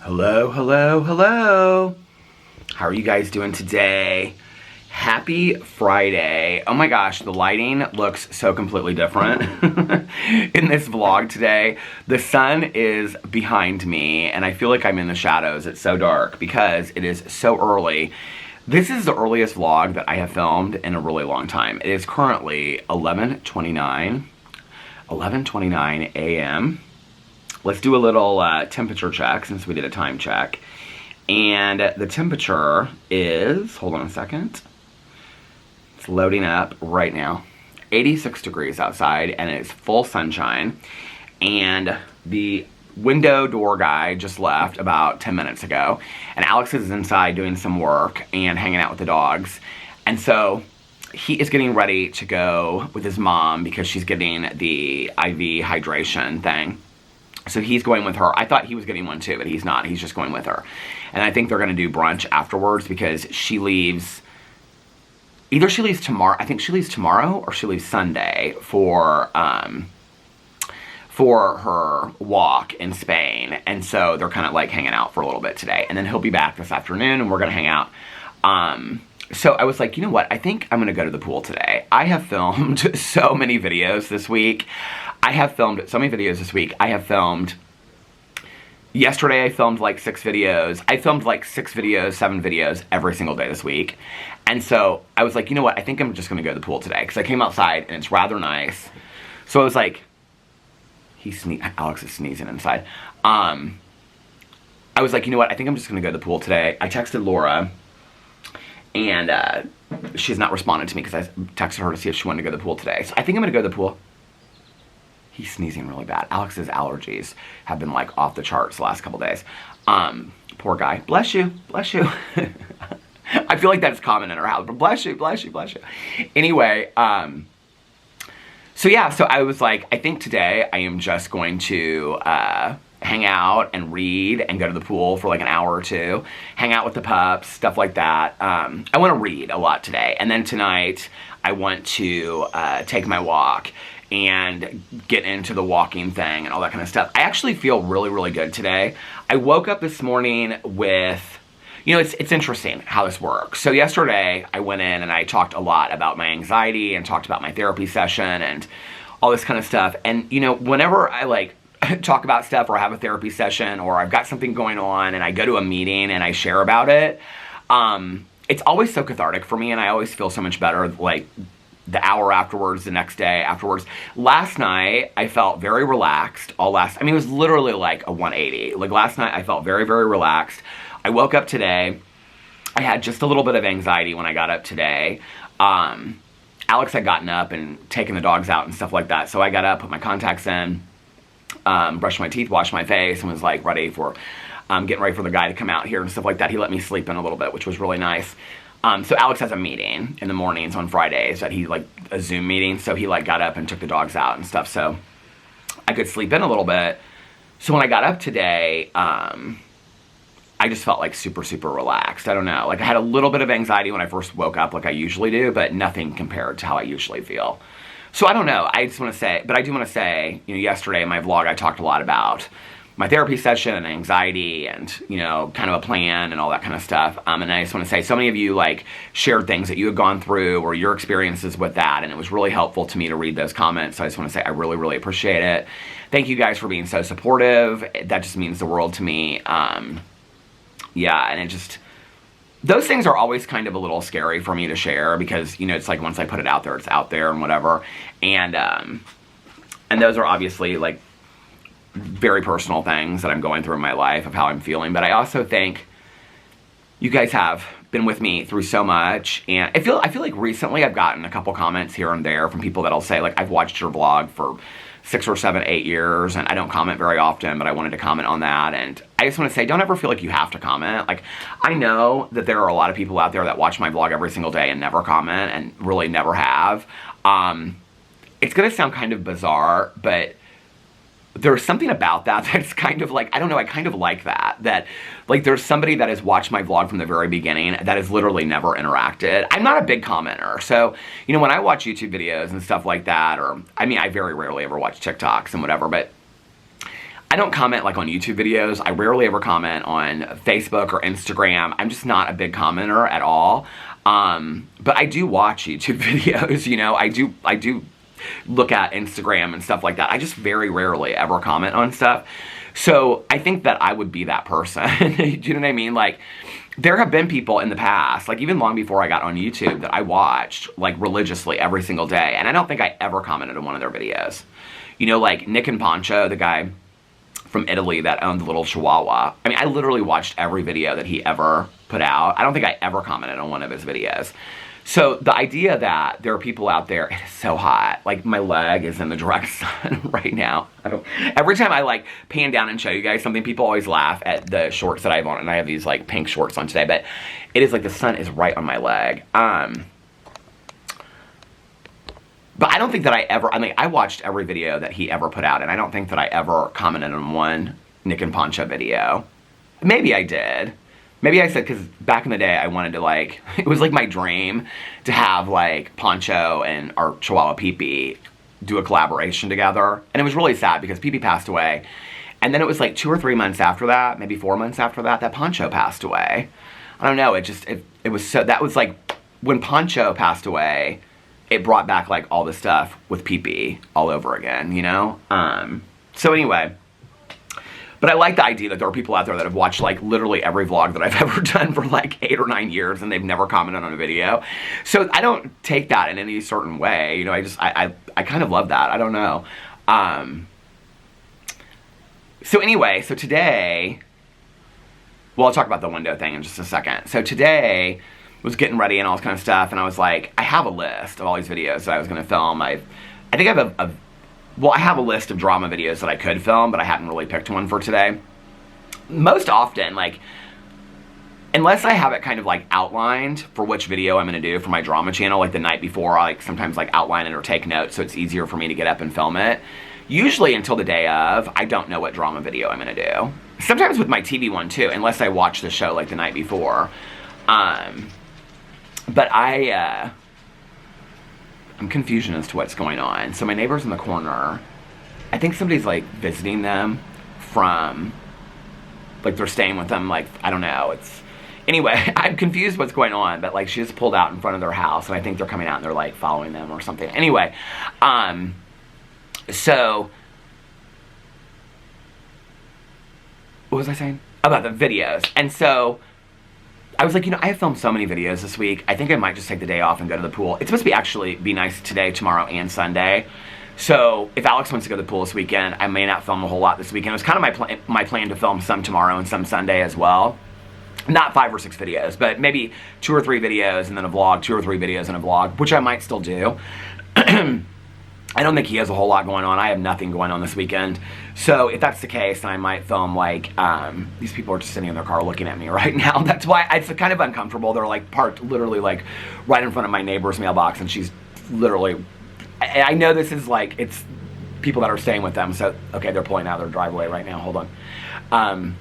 Hello, hello, hello. How are you guys doing today? Happy Friday. Oh my gosh, the lighting looks so completely different in this vlog today. The sun is behind me and I feel like I'm in the shadows. It's so dark because it is so early. This is the earliest vlog that I have filmed in a really long time. It is currently 11:29 a.m. Let's do a little temperature check since we did a time check. And the temperature is, hold on a second. It's loading up right now. 86 degrees outside and it's full sunshine. And the window door guy just left about 10 minutes ago. And Alex is inside doing some work and hanging out with the dogs. And so he is getting ready to go with his mom because she's getting the IV hydration thing. So he's going with her. I thought he was getting one too, but he's not. He's just going with her. And I think they're going to do brunch afterwards because she leaves, either she leaves tomorrow, I think she leaves tomorrow or she leaves Sunday for her walk in Spain. And so they're kind of like hanging out for a little bit today. And then he'll be back this afternoon and we're going to hang out. So I was like, you know what? I think I'm going to go to the pool today. I have filmed so many videos this week. Yesterday I filmed like 6 videos. I filmed like 6 videos, 7 videos every single day this week. And so I was like, you know what? I think I'm just going to go to the pool today. Because I came outside and it's rather nice. So I was like, Alex is sneezing inside. I was like, you know what? I think I'm just going to go to the pool today. I texted Laura. And she's not responded to me because I texted her to see if she wanted to go to the pool today. So I think I'm going to go to the pool. He's sneezing really bad. Alex's allergies have been like off the charts the last couple days. Poor guy. Bless you. Bless you. I feel like that's common in our house. But bless you. Bless you. Bless you. Anyway, so yeah. So I was like, I think today I am just going to hang out and read and go to the pool for like an hour or two. Hang out with the pups. Stuff like that. I want to read a lot today. And then tonight I want to take my walk and get into the walking thing and all that kind of stuff. I actually feel really, really good today. I woke up this morning with, you know, it's interesting how this works. So yesterday I went in and I talked a lot about my anxiety and talked about my therapy session and all this kind of stuff. And, you know, whenever I like talk about stuff or have a therapy session or I've got something going on and I go to a meeting and I share about it, it's always so cathartic for me and I always feel so much better, like, the hour afterwards, the next day afterwards. Last night, I felt very relaxed. I mean, it was literally like a 180. Like last night, I felt very, very relaxed. I woke up today. I had just a little bit of anxiety when I got up today. Alex had gotten up and taken the dogs out and stuff like that. So I got up, put my contacts in, brushed my teeth, washed my face, and was like ready for, getting ready for the guy to come out here and stuff like that. He let me sleep in a little bit, which was really nice. So Alex has a meeting in the mornings on Fridays that he like a Zoom meeting. So he like got up and took the dogs out and stuff. So I could sleep in a little bit. So when I got up today, I just felt like super, super relaxed. I don't know. Like I had a little bit of anxiety when I first woke up like I usually do, but nothing compared to how I usually feel. So I don't know. I just want to say, but I do want to say, you know, yesterday in my vlog, I talked a lot about my therapy session and anxiety and, you know, kind of a plan and all that kind of stuff. And I just want to say, so many of you like shared things that you had gone through or your experiences with that. And it was really helpful to me to read those comments. So I just want to say, I really, really appreciate it. Thank you guys for being so supportive. That just means the world to me. Yeah. And it just, those things are always kind of a little scary for me to share because, you know, it's like once I put it out there, it's out there and whatever. And those are obviously like very personal things that I'm going through in my life of how I'm feeling. But I also think you guys have been with me through so much. And I feel like recently I've gotten a couple comments here and there from people that'll say like, I've watched your vlog for 6 or 7, 8 years and I don't comment very often, but I wanted to comment on that. And I just want to say, don't ever feel like you have to comment. Like, I know that there are a lot of people out there that watch my vlog every single day and never comment and really never have. It's going to sound kind of bizarre, but there's something about that that's kind of like, I don't know, I kind of like that like there's somebody that has watched my vlog from the very beginning that has literally never interacted. I'm not a big commenter, so, you know, when I watch YouTube videos and stuff like that, or, I mean, I very rarely ever watch TikToks and whatever, but I don't comment like on YouTube videos. I rarely ever comment on Facebook or Instagram. I'm just not a big commenter at all. But I do watch YouTube videos, you know, I do look at Instagram and stuff like that. I just very rarely ever comment on stuff. So I think that I would be that person. Do you know what I mean? Like, there have been people in the past, like even long before I got on YouTube, that I watched like religiously every single day. And I don't think I ever commented on one of their videos. You know, like Nick and Pancho, the guy from Italy that owned the little Chihuahua. I mean, I literally watched every video that he ever put out. I don't think I ever commented on one of his videos. So the idea that there are people out there, it is so hot. Like, my leg is in the direct sun right now. Every time I like pan down and show you guys something, people always laugh at the shorts that I have on, and I have these like pink shorts on today, but it is like the sun is right on my leg. But I don't think that I mean, I watched every video that he ever put out, and I don't think that I ever commented on one Nick and Pancho video. Maybe I did. Maybe I said, because back in the day, I wanted to, like, it was like my dream to have, like, Pancho and our Chihuahua Pee-Pee do a collaboration together. And it was really sad because Pee-Pee passed away. And then it was like 2 or 3 months after that, maybe 4 months after that, that Pancho passed away. I don't know, it was so, that was like, when Pancho passed away, it brought back, like, all the stuff with Pee-Pee all over again, you know? So anyway. But I like the idea that there are people out there that have watched, like, literally every vlog that I've ever done for, like, 8 or 9 years, and they've never commented on a video. So I don't take that in any certain way. You know, I kind of love that. I don't know. So anyway, so today, well, I'll talk about the window thing in just a second. So today was getting ready and all this kind of stuff, and I was like, I have a list of all these videos that I was going to film. I think I have I have a list of drama videos that I could film, but I hadn't really picked one for today. Most often, like, unless I have it kind of, like, outlined for which video I'm going to do for my drama channel, like, the night before, I, like, sometimes, like, outline it or take notes so it's easier for me to get up and film it. Usually until the day of, I don't know what drama video I'm going to do. Sometimes with my TV one, too, unless I watch the show, like, the night before. But I'm confused as to what's going on. So my neighbor's in the corner. I think somebody's, like, visiting them from, like, they're staying with them, like, I don't know. Anyway, I'm confused what's going on, but, like, she just pulled out in front of their house, and I think they're coming out and they're, like, following them or something. Anyway, so, what was I saying? About the videos. And so, I was like, you know, I have filmed so many videos this week. I think I might just take the day off and go to the pool. It's supposed to actually be nice today, tomorrow, and Sunday. So if Alex wants to go to the pool this weekend, I may not film a whole lot this weekend. It was kind of my plan to film some tomorrow and some Sunday as well. Not 5 or 6 videos, but maybe 2 or 3 videos and then a vlog, 2 or 3 videos and a vlog, which I might still do. I don't think he has a whole lot going on. I have nothing going on this weekend. So if that's the case, then I might film, like, these people are just sitting in their car looking at me right now. That's why it's kind of uncomfortable. They're, like, parked literally, like, right in front of my neighbor's mailbox, and she's literally, I know this is, like, it's people that are staying with them. So, okay, they're pulling out of their driveway right now. Hold on. I mean,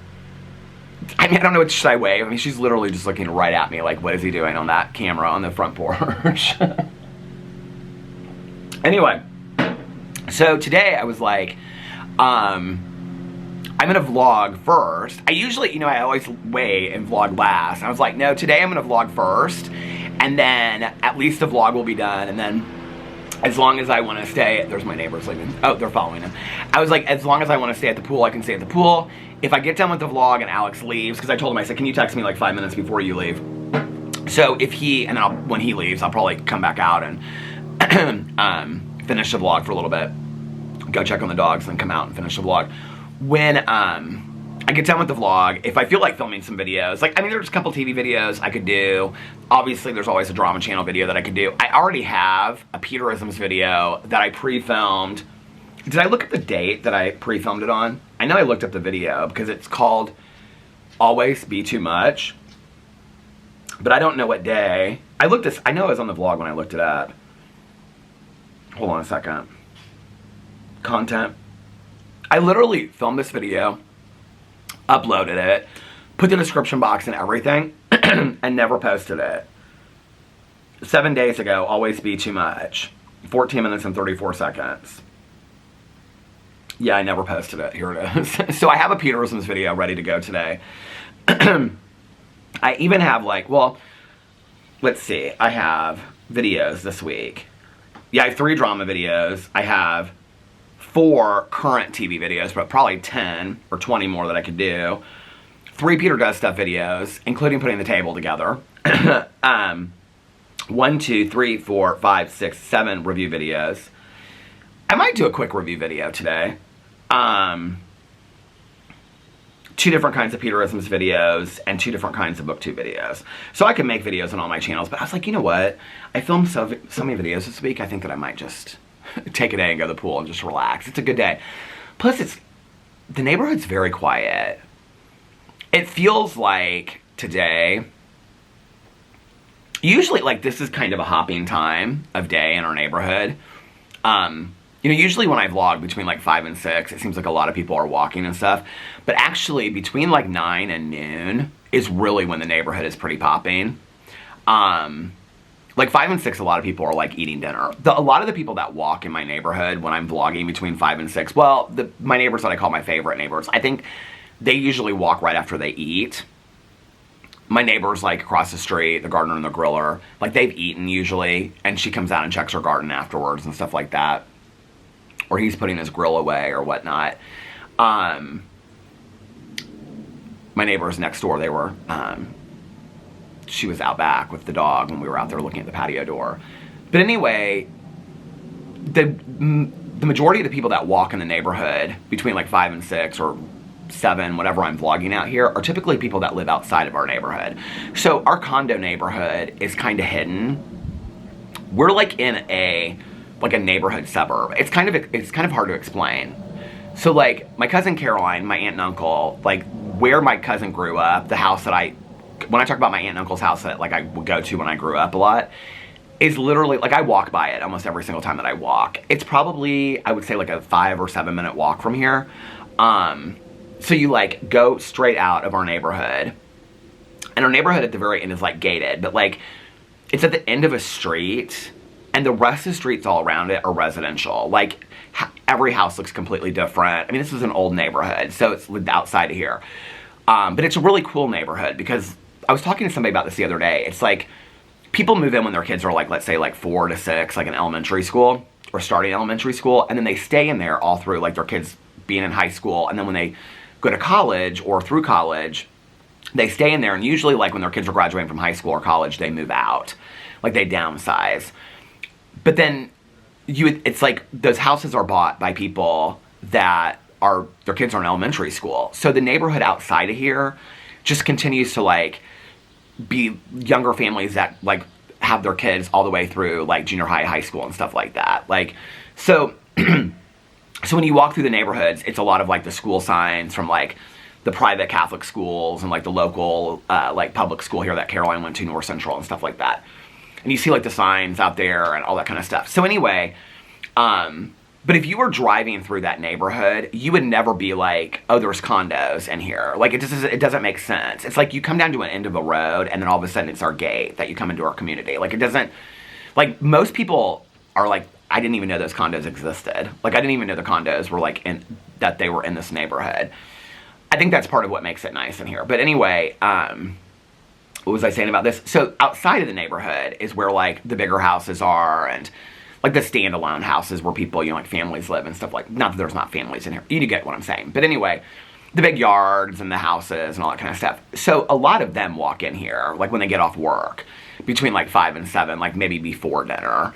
I don't know what should I wave. I mean, she's literally just looking right at me, like, what is he doing on that camera on the front porch? Anyway. So today I was like, I'm going to vlog first. I usually, you know, I always wait and vlog last. I was like, no, today I'm going to vlog first. And then at least the vlog will be done. And then as long as I want to stay, there's my neighbors leaving. Oh, they're following him. I was like, as long as I want to stay at the pool, I can stay at the pool. If I get done with the vlog and Alex leaves, because I told him, I said, can you text me like 5 minutes before you leave? So if he, and then when he leaves, I'll probably come back out and finish the vlog for a little bit. Go check on the dogs and come out and finish the vlog. When I get done with the vlog, if I feel like filming some videos, like, I mean, there's a couple TV videos I could do. Obviously, there's always a drama channel video that I could do. I already have a Peterisms video that I pre-filmed. Did I look at the date that I pre-filmed it on? I know I looked up the video because it's called Always Be Too Much. But I don't know what day. I know it was on the vlog when I looked it up. Hold on a second. Content. I literally filmed this video, uploaded it, put the description box and everything, and never posted it. 7 days ago, Always Be Too Much. 14 minutes and 34 seconds. Yeah, I never posted it. Here it is. So I have a Peterisms video ready to go today. I even have like, well, let's see. I have videos this week. Yeah, I have 3 drama videos. I have 4 current TV videos, but probably 10 or 20 more that I could do. 3 Peter Does Stuff videos, including putting the table together. 1, 2, 3, 4, 5, 6, 7 review videos. I might do a quick review video today. 2 different kinds of Peterisms videos and 2 different kinds of BookTube videos. So I can make videos on all my channels, but I was like, you know what? I filmed so many videos this week, I think that I might just take a day and go to the pool and just relax. It's a good day. Plus, the neighborhood's very quiet. It feels like today, usually, like, this is kind of a hopping time of day in our neighborhood. You know, usually when I vlog between like 5 and 6, it seems like a lot of people are walking and stuff. But actually, between like 9 and noon is really when the neighborhood is pretty popping. Like 5 and 6, a lot of people are like eating dinner. A lot of the people that walk in my neighborhood when I'm vlogging between 5 and 6, well, my neighbors that I call my favorite neighbors, I think they usually walk right after they eat. My neighbors, like, across the street, the gardener and the griller, like, they've eaten usually, and she comes out and checks her garden afterwards and stuff like that. Or he's putting his grill away or whatnot. My neighbors next door, they were, she was out back with the dog when we were out there looking at the patio door. But anyway, the majority of the people that walk in the neighborhood between like 5 and 6 or 7, whatever I'm vlogging out here, are typically people that live outside of our neighborhood. So our condo neighborhood is kind of hidden. We're like in a neighborhood suburb. It's kind of hard to explain. So like my cousin Caroline, my aunt and uncle, like where my cousin grew up, the house that when I talk about my aunt and uncle's house that like I would go to when I grew up a lot, is literally, like, I walk by it almost every single time that I walk. It's probably, I would say, like a 5 or 7 minute walk from here. So you like go straight out of our neighborhood, and our neighborhood at the very end is like gated, but like it's at the end of a street, and the rest of the streets all around it are residential. Like every house looks completely different. I mean, this is an old neighborhood, so it's outside of here. But it's a really cool neighborhood because I was talking to somebody about this the other day. It's like people move in when their kids are like, let's say like 4 to 6, like in elementary school or starting elementary school, and then they stay in there all through like their kids being in high school, and then when they go to college or through college, they stay in there, and usually like when their kids are graduating from high school or college, they move out, like they downsize. But then it's like those houses are bought by people that their kids are in elementary school. So the neighborhood outside of here just continues to like be younger families that like have their kids all the way through like junior high, high school and stuff like that. Like, so so when you walk through the neighborhoods, it's a lot of like the school signs from like the private Catholic schools and like the local like public school here that Caroline went to, North Central and stuff like that. And you see like the signs out there and all that kind of stuff. So anyway, but if you were driving through that neighborhood, you would never be like, oh, there's condos in here. Like it doesn't make sense. It's like you come down to an end of a road and then all of a sudden it's our gate that you come into our community. Like it doesn't, like most people are like, I didn't even know those condos existed. Like I didn't even know the condos were like that they were in this neighborhood. I think that's part of what makes it nice in here. But anyway, what was I saying about this? So outside of the neighborhood is where like the bigger houses are and like the standalone houses where people, you know, like families live and stuff like, not that there's not families in here. You get what I'm saying. But anyway, the big yards and the houses and all that kind of stuff. So a lot of them walk in here, like when they get off work, between like 5 and 7, like maybe before dinner.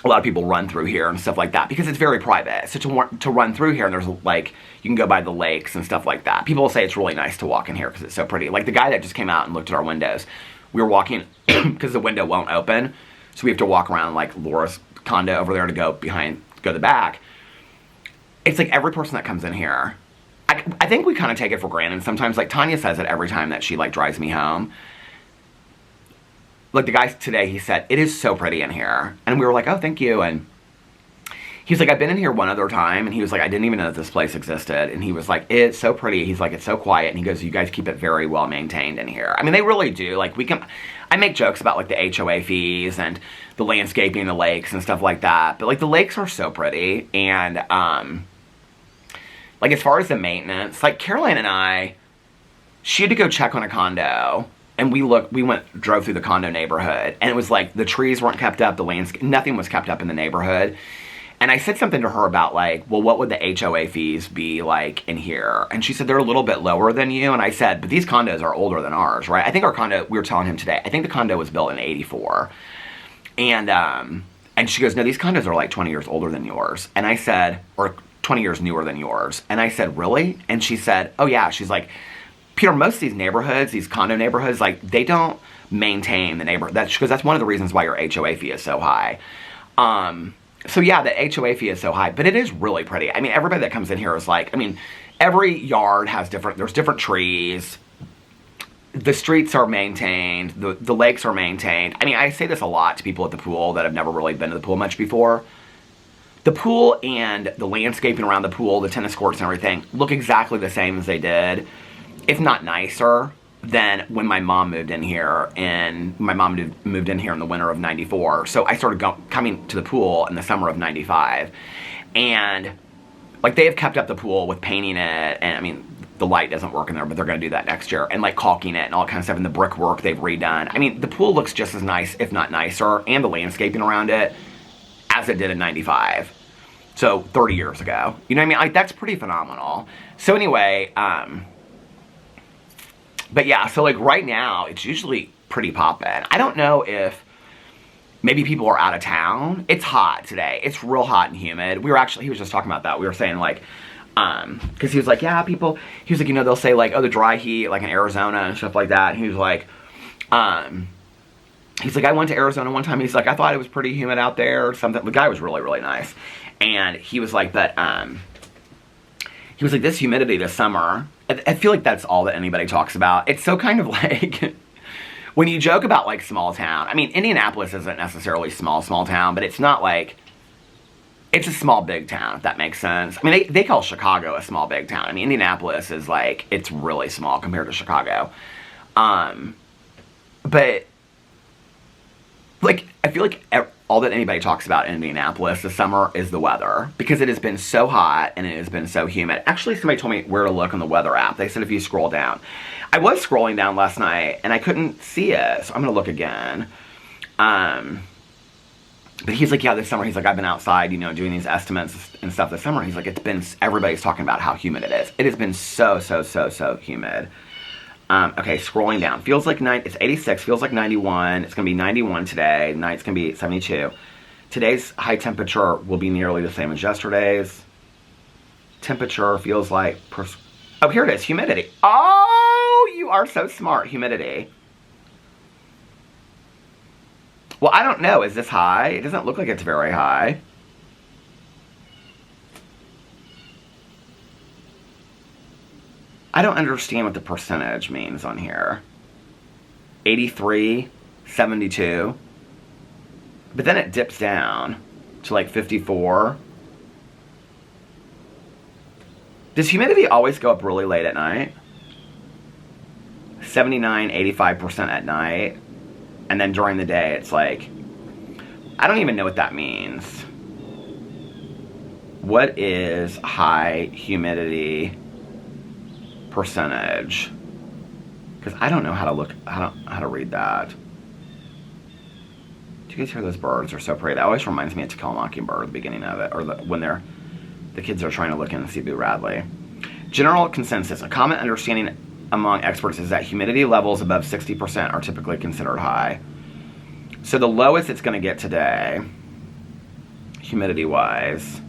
A lot of people run through here and stuff like that because it's very private. So to run through here, and there's like, you can go by the lakes and stuff like that. People say it's really nice to walk in here because it's so pretty. Like the guy that just came out and looked at our windows, we were walking because the window won't open. So we have to walk around like Laura's condo over there to go to the back. It's like every person that comes in here, I think we kind of take it for granted. Sometimes like Tanya says it every time that she like drives me home. Like the guy today, he said, it is so pretty in here. And we were like, oh, thank you. And he was like, I've been in here one other time, and he was like, I didn't even know that this place existed. And he was like, it's so pretty. He's like, it's so quiet. And he goes, you guys keep it very well maintained in here. I mean, they really do. Like, I make jokes about like the HOA fees and the landscaping, the lakes and stuff like that. But like the lakes are so pretty. And like as far as the maintenance, like Caroline and I, she had to go check on a condo. And we drove through the condo neighborhood. And it was like the trees weren't kept up, the landscape, nothing was kept up in the neighborhood. And I said something to her about like, well, what would the HOA fees be like in here? And she said, they're a little bit lower than you. And I said, but these condos are older than ours, right? I think our condo, we were telling him today, I think the condo was built in '84. And she goes, no, these condos are like 20 years older than yours. And I said, or 20 years newer than yours. And I said, really? And she said, oh yeah. She's like, Peter, most of these neighborhoods, these condo neighborhoods, like they don't maintain the neighborhood. Because that's one of the reasons why your HOA fee is so high. So yeah, the HOA fee is so high, but it is really pretty. I mean, everybody that comes in here is like, I mean, every yard has there's different trees. The streets are maintained. The lakes are maintained. I mean, I say this a lot to people at the pool that have never really been to the pool much before. The pool and the landscaping around the pool, the tennis courts and everything look exactly the same as they did, if not nicer, than when my mom moved in here. And my mom moved in here in the winter of '94. So I started coming to the pool in the summer of '95. And like they have kept up the pool with painting it. And I mean, the light doesn't work in there, but they're going to do that next year. And like caulking it and all that kind of stuff. And the brickwork they've redone. I mean, the pool looks just as nice, if not nicer. And the landscaping around it as it did in '95. So 30 years ago. You know what I mean? Like that's pretty phenomenal. So anyway, but yeah, so like right now, it's usually pretty poppin'. I don't know if maybe people are out of town. It's hot today. It's real hot and humid. He was just talking about that. We were saying like, because he was like, yeah, he was like, you know, they'll say like, oh, the dry heat, like in Arizona and stuff like that. And he was like, I went to Arizona one time. He's like, I thought it was pretty humid out there or something. The guy was really, really nice. And he was like, but, he was like, this humidity this summer, I feel like that's all that anybody talks about. It's so kind of like, when you joke about like small town, I mean, Indianapolis isn't necessarily small town, but it's not like, it's a small big town, if that makes sense. I mean, they call Chicago a small big town. I mean, Indianapolis is like, it's really small compared to Chicago. But, like, I feel like all that anybody talks about in Indianapolis this summer is the weather. Because it has been so hot and it has been so humid. Actually, somebody told me where to look on the weather app. They said if you scroll down. I was scrolling down last night and I couldn't see it. So I'm going to look again. But he's like, yeah, this summer, he's like, I've been outside, you know, doing these estimates and stuff this summer. He's like, everybody's talking about how humid it is. It has been so humid. Okay, scrolling down. Feels like it's 86, feels like 91. It's going to be 91 today. Night's going to be 72. Today's high temperature will be nearly the same as yesterday's. Temperature feels like... Oh, here it is. Humidity. Oh, you are so smart. Humidity. Well, I don't know. Is this high? It doesn't look like it's very high. I don't understand what the percentage means on here. 83, 72. But then it dips down to like 54. Does humidity always go up really late at night? 79, 85% at night. And then during the day, it's like, I don't even know what that means. What is high humidity percentage? Because I don't know how to look, how to read that. Do you guys hear those birds? They're so pretty. That always reminds me of To Kill a Mockingbird, the beginning of it, or when the kids are trying to look in and see Boo Radley. General consensus. A common understanding among experts is that humidity levels above 60% are typically considered high. So the lowest it's going to get today, humidity-wise.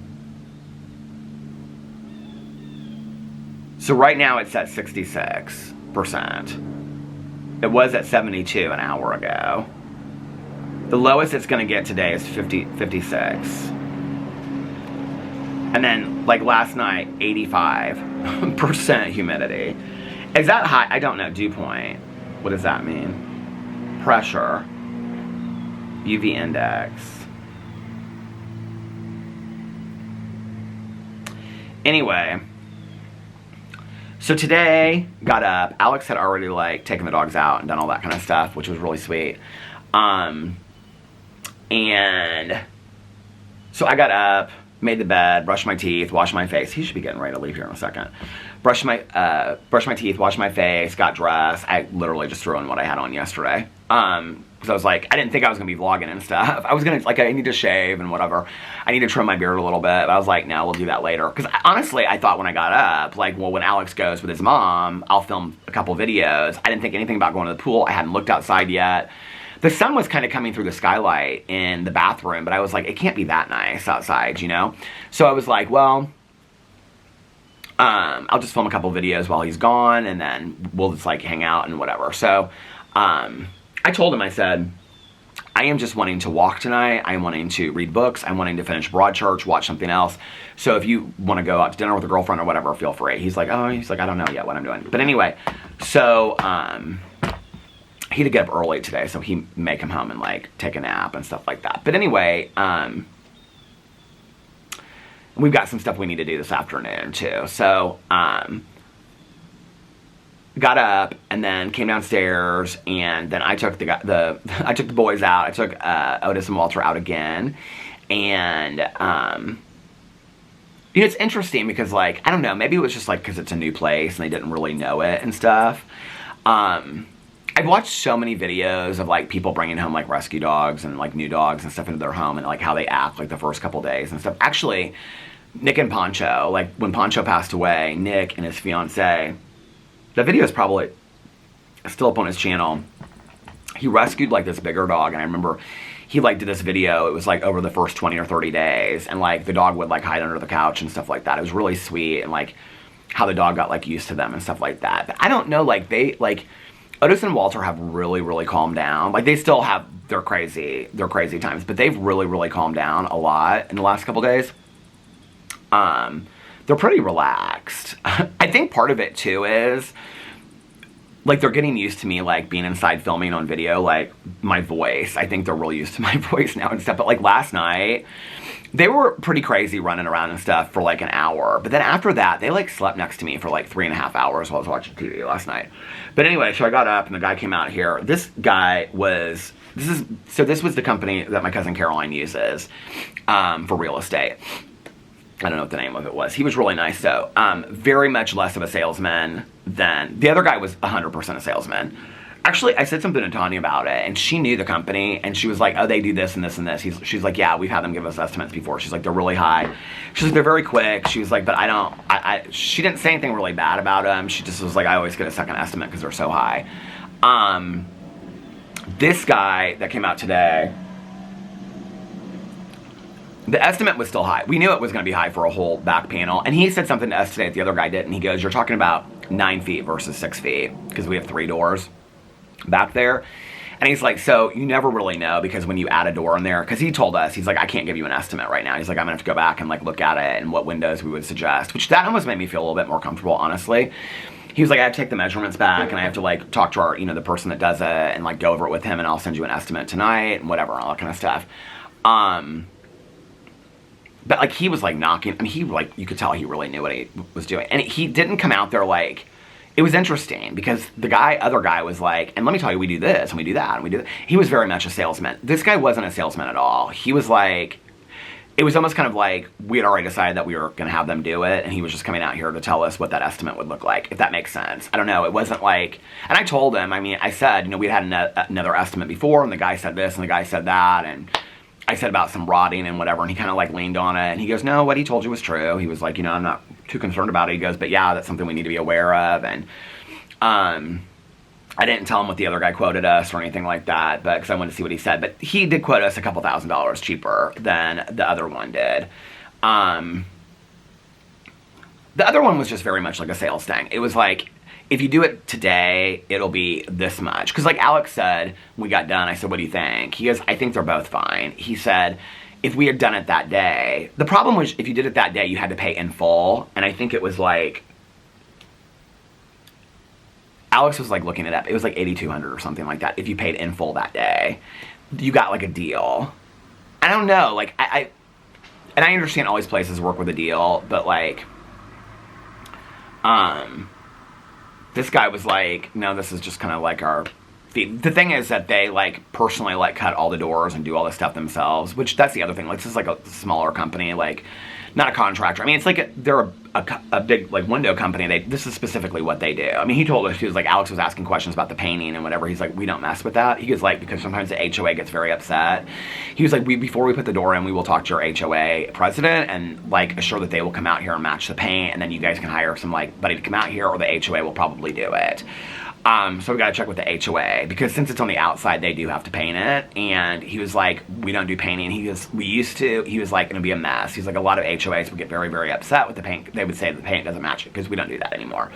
So right now it's at 66%. It was at 72 an hour ago. The lowest it's going to get today is 56. And then, like last night, 85% humidity. Is that high? I don't know. Dew point. What does that mean? Pressure. UV index. Anyway, so today, got up. Alex had already, like, taken the dogs out and done all that kind of stuff, which was really sweet. And so I got up, made the bed, brushed my teeth, washed my face. He should be getting ready to leave here in a second. Brushed my teeth, washed my face, got dressed. I literally just threw on what I had on yesterday. Because I was like, I didn't think I was going to be vlogging and stuff. I was going to, like, I need to shave and whatever. I need to trim my beard a little bit. But I was like, no, we'll do that later. Because honestly, I thought when I got up, like, well, when Alex goes with his mom, I'll film a couple videos. I didn't think anything about going to the pool. I hadn't looked outside yet. The sun was kind of coming through the skylight in the bathroom, but I was like, it can't be that nice outside, you know? So I was like, well, I'll just film a couple videos while he's gone, and then we'll just, like, hang out and whatever. So, I told him, I said, I am just wanting to walk tonight. I'm wanting to read books. I'm wanting to finish Broadchurch, watch something else. So if you want to go out to dinner with a girlfriend or whatever, feel free. He's like, I don't know yet what I'm doing. But anyway, so, he had to get up early today, so he may come home and, like, take a nap and stuff like that. But anyway, we've got some stuff we need to do this afternoon, too. So, got up and then came downstairs, and then I took I took the boys out. I took Otis and Walter out again, and you know, it's interesting because, like, I don't know, maybe it was just like because it's a new place and they didn't really know it and stuff. I've watched so many videos of, like, people bringing home, like, rescue dogs and, like, new dogs and stuff into their home and, like, how they act, like, the first couple days and stuff. Actually, Nick and Poncho, like, when Poncho passed away, Nick and his fiance, the video is probably still up on his channel. He rescued, like, this bigger dog, and I remember he, like, did this video. It was, like, over the first 20 or 30 days, and, like, the dog would, like, hide under the couch and stuff like that. It was really sweet, and, like, how the dog got, like, used to them and stuff like that. But I don't know, like, Otis and Walter have really, really calmed down. Like, they still have their crazy times, but they've really, really calmed down a lot in the last couple days. They're pretty relaxed. I think part of it, too, is, like, they're getting used to me, like, being inside filming on video, like, my voice. I think they're really used to my voice now and stuff. But, like, last night, they were pretty crazy running around and stuff for, like, an hour. But then after that, they, like, slept next to me for, like, 3.5 hours while I was watching TV last night. But anyway, so I got up, and the guy came out here. This guy was... This was the company that my cousin Caroline uses for real estate. I don't know what the name of it was. He was really nice, though. Very much less of a salesman than... The other guy was 100% a salesman. Actually, I said something to Tanya about it, and she knew the company, and she was like, oh, they do this and this and this. She's like, yeah, we've had them give us estimates before. She's like, they're really high. She's like, they're very quick. She was like, but she didn't say anything really bad about them. She just was like, I always get a second estimate because they're so high. This guy that came out today... The estimate was still high. We knew it was going to be high for a whole back panel. And he said something to us today that the other guy didn't. He goes, you're talking about 9 feet versus 6 feet because we have 3 doors back there. And he's like, so you never really know because when you add a door in there, because he told us, he's like, I can't give you an estimate right now. He's like, I'm going to have to go back and, like, look at it and what windows we would suggest, which that almost made me feel a little bit more comfortable, honestly. He was like, I have to take the measurements back and I have to, like, talk to our, you know, the person that does it and, like, go over it with him and I'll send you an estimate tonight and whatever, all that kind of stuff. But, like, he was, like, knocking. I mean, he, like, you could tell he really knew what he was doing. And he didn't come out there, like, it was interesting because the other guy was like, and let me tell you, we do this and we do that and we do that. He was very much a salesman. This guy wasn't a salesman at all. He was like, it was almost kind of like we had already decided that we were going to have them do it. And he was just coming out here to tell us what that estimate would look like, if that makes sense. I don't know. It wasn't like, and I told him, I mean, I said, you know, we had another estimate before and the guy said this and the guy said that. And I said about some rotting and whatever, and he kind of, like, leaned on it, and he goes, no, what he told you was true. He was like, you know, I'm not too concerned about it. He goes, but yeah, that's something we need to be aware of, and I didn't tell him what the other guy quoted us or anything like that, but because I wanted to see what he said, but he did quote us a couple $1,000s cheaper than the other one did. The other one was just very much like a sales thing. It was like, if you do it today, it'll be this much. Because, like Alex said, when we got done, I said, what do you think? He goes, I think they're both fine. He said, if we had done it that day, the problem was if you did it that day, you had to pay in full. And I think it was like, Alex was, like, looking it up. It was like $8,200 or something like that. If you paid in full that day, you got, like, a deal. I don't know. Like, and I understand all these places work with a deal, but, like, this guy was like, no, this is just kind of like our fee. The thing is that they like personally like cut all the doors and do all this stuff themselves, which that's the other thing. Like this is like a smaller company, like not a contractor. I mean, it's like they're a big like window company. This is specifically what they do. I mean, he told us, he was like, Alex was asking questions about the painting and whatever. He's like, we don't mess with that. He was like, because sometimes the HOA gets very upset. He was like, before we put the door in, we will talk to your HOA president and like assure that they will come out here and match the paint, and then you guys can hire some like buddy to come out here, or the HOA will probably do it. So we got to check with the HOA, because since it's on the outside, they do have to paint it. And he was like, we don't do painting. He goes, we used to. He was like, it'll be a mess. He's like, a lot of HOAs would get very, very upset with the paint. They would say the paint doesn't match it, because we don't do that anymore.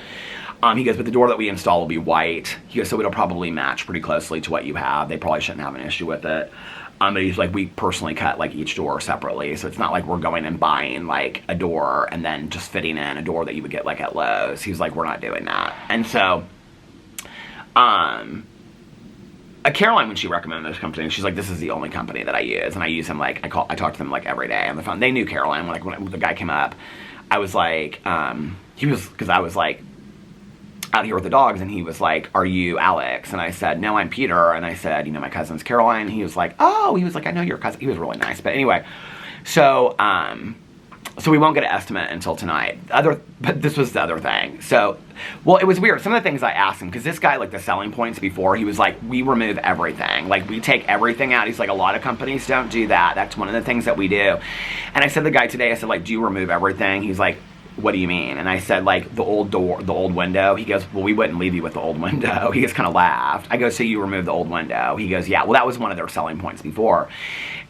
He goes, but the door that we install will be white. He goes, so it'll probably match pretty closely to what you have. They probably shouldn't have an issue with it. But he's like, we personally cut like each door separately, so it's not like we're going and buying like a door and then just fitting in a door that you would get like at Lowe's. He's like, we're not doing that. And so Caroline, when she recommended this company, she's like, this is the only company that I use, and I use them like, I talk to them like every day on the phone. They knew Caroline. When the guy came up, I was like, because I was like out here with the dogs, and he was like, are you Alex? And I said, no, I'm Peter. And I said, my cousin's Caroline. He was like, oh, he was like, I know your cousin. He was really nice. But anyway, so we won't get an estimate until tonight. But this was the other thing. So, well, it was weird. Some of the things I asked him, because this guy, like the selling points before, he was like, we remove everything. Like, we take everything out. He's like, a lot of companies don't do that. That's one of the things that we do. And I said to the guy today, I said, like, do you remove everything? He's like, what do you mean? And I said, like, the old door, the old window. He goes, well, we wouldn't leave you with the old window. He just kind of laughed. I go, so you remove the old window? He goes, yeah. Well, that was one of their selling points before.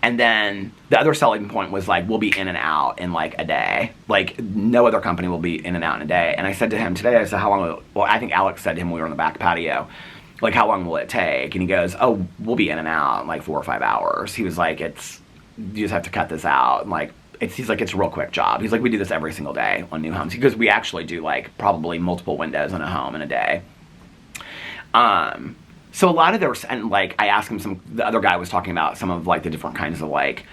And then the other selling point was like, we'll be in and out in like a day. Like, no other company will be in and out in a day. And I said to him today, I said, how long well, I think Alex said to him when we were on the back patio, like, how long will it take? And he goes, oh, we'll be in and out in like 4 or 5 hours. He was like, you just have to cut this out. And like, he's like, it's a real quick job. He's like, we do this every single day on new homes. Because we actually do like probably multiple windows in a home in a day. So a lot of those, and like I asked him the other guy was talking about some of like the different kinds of like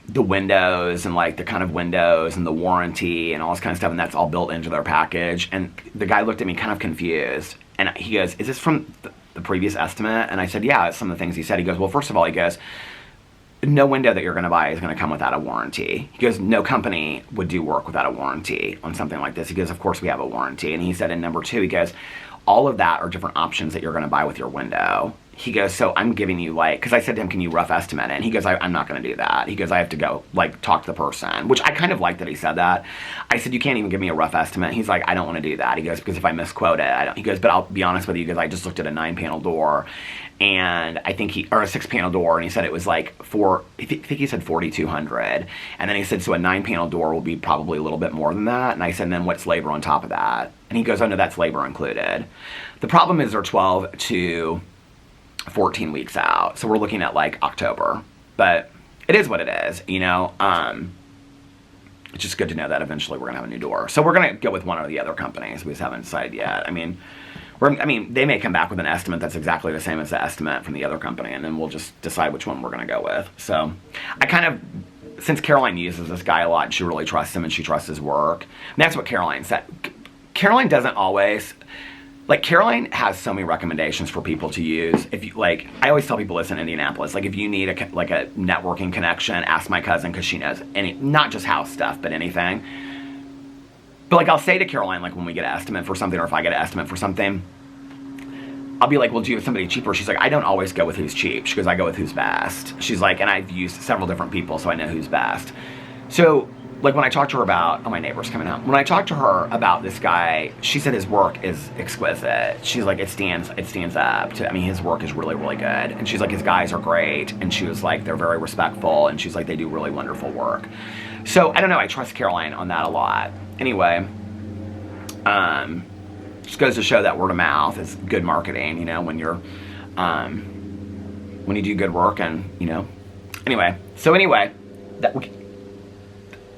the windows and like the kind of windows and the warranty and all this kind of stuff, and that's all built into their package. And the guy looked at me kind of confused, and he goes, is this from the previous estimate? And I said, yeah, it's some of the things he said. He goes, well, first of all, he goes, no window that you're going to buy is going to come without a warranty. He goes, no company would do work without a warranty on something like this. He goes, of course we have a warranty. And he said, and number two, he goes, all of that are different options that you're going to buy with your window. He goes, so I'm giving you like, because I said to him, can you rough estimate it? And he goes, I'm not going to do that. He goes, I have to go like talk to the person, which I kind of like that he said that. I said, you can't even give me a rough estimate. He's like, I don't want to do that. He goes, because if I misquote it, I don't. He goes, but I'll be honest with you, because I just looked at a 9-panel door, and I think or a 6-panel door, and he said it was like I think he said 4,200. And then he said, so a 9-panel door will be probably a little bit more than that. And I said, and then what's labor on top of that? And he goes, oh no, that's labor included. The problem is they're 12 to 14 weeks out. So we're looking at like October, but it is what it is, it's just good to know that eventually we're gonna have a new door. So we're gonna go with one of the other companies. We just haven't decided yet. I mean, they may come back with an estimate that's exactly the same as the estimate from the other company, and then we'll just decide which one we're gonna go with. So I kind of, since Caroline uses this guy a lot, and she really trusts him and she trusts his work, and that's what Caroline said. Caroline doesn't always, like, Caroline has so many recommendations for people to use. If you, like, I always tell people this in Indianapolis, like, if you need a networking connection, ask my cousin, because she knows not just house stuff, but anything. But, like, I'll say to Caroline, like, when we get an estimate for something, or if I get an estimate for something, I'll be like, well, do you have somebody cheaper? She's like, I don't always go with who's cheap. She goes, I go with who's best. She's like, and I've used several different people, so I know who's best. So, like, when I talked to her about, my neighbor's coming out. When I talked to her about this guy, she said his work is exquisite. She's like, it stands up to, his work is really, really good. And she's like, his guys are great. And she was like, they're very respectful. And she's like, they do really wonderful work. So, I don't know, I trust Caroline on that a lot. Anyway, just goes to show that word of mouth is good marketing, when you're, when you do good work and, Anyway,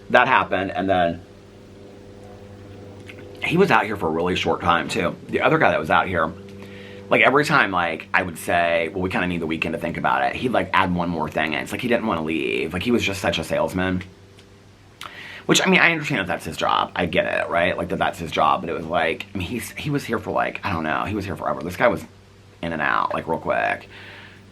that happened, and then he was out here for a really short time too. The other guy that was out here, like, every time, like, I would say, well, we kind of need the weekend to think about it, he'd like add one more thing in. It's like he didn't want to leave. Like, he was just such a salesman. Which, I mean, I understand that that's his job. I get it, right? Like, that's his job. But it was like, I mean, he was here for like, I don't know. He was here forever. This guy was in and out, like, real quick.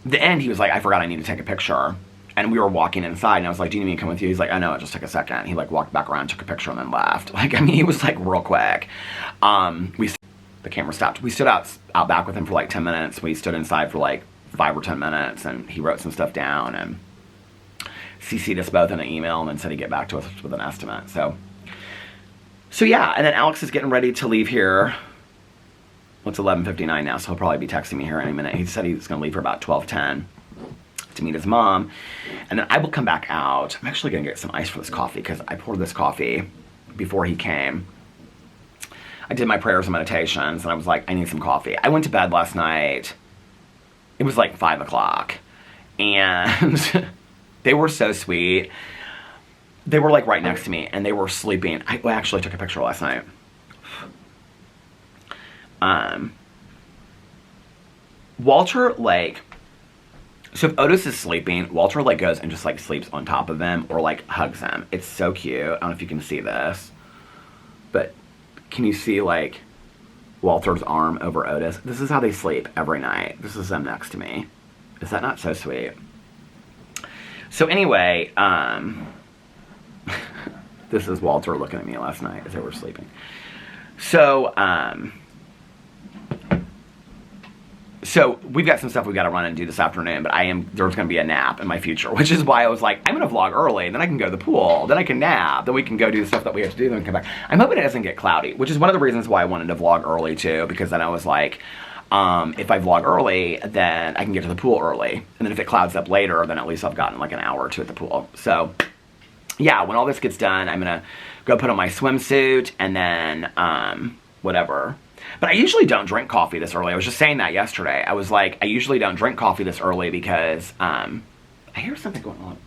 The end, he was like, I forgot I need to take a picture. And we were walking inside, and I was like, do you need me to come with you? He's like, I know, it just took a second. He, like, walked back around, took a picture, and then left. Like, I mean, he was, like, real quick. The camera stopped. We stood out back with him for, like, 10 minutes. We stood inside for, like, 5 or 10 minutes, and he wrote some stuff down, and CC'd us both in an email, and then said he'd get back to us with an estimate. So yeah, and then Alex is getting ready to leave here. Well, it's 11:59 now, so he'll probably be texting me here any minute. He said he's going to leave here about 12:10 to meet his mom, and then I will come back out. I'm actually going to get some ice for this coffee, because I poured this coffee before he came. I did my prayers and meditations, and I was like, I need some coffee. I went to bed last night. It was like 5 o'clock, and they were so sweet. They were like right next to me, and they were sleeping. I actually took a picture last night. Walter, like, so if Otis is sleeping, Walter, like, goes and just, like, sleeps on top of him or, like, hugs him. It's so cute. I don't know if you can see this, but can you see, like, Walter's arm over Otis? This is how they sleep every night. This is them next to me. Is that not so sweet? So anyway, this is Walter looking at me last night as they were sleeping. So, so we've got some stuff we've got to run and do this afternoon, but there's going to be a nap in my future, which is why I was like, I'm going to vlog early, then I can go to the pool, then I can nap, then we can go do the stuff that we have to do, then we can come back. I'm hoping it doesn't get cloudy, which is one of the reasons why I wanted to vlog early too, because then I was like, if I vlog early, then I can get to the pool early, and then if it clouds up later, then at least I've gotten like an hour or two at the pool. So yeah, when all this gets done, I'm going to go put on my swimsuit, and then, whatever. But I usually don't drink coffee this early. I was just saying that yesterday. I was like, I usually don't drink coffee this early because, I hear something going on.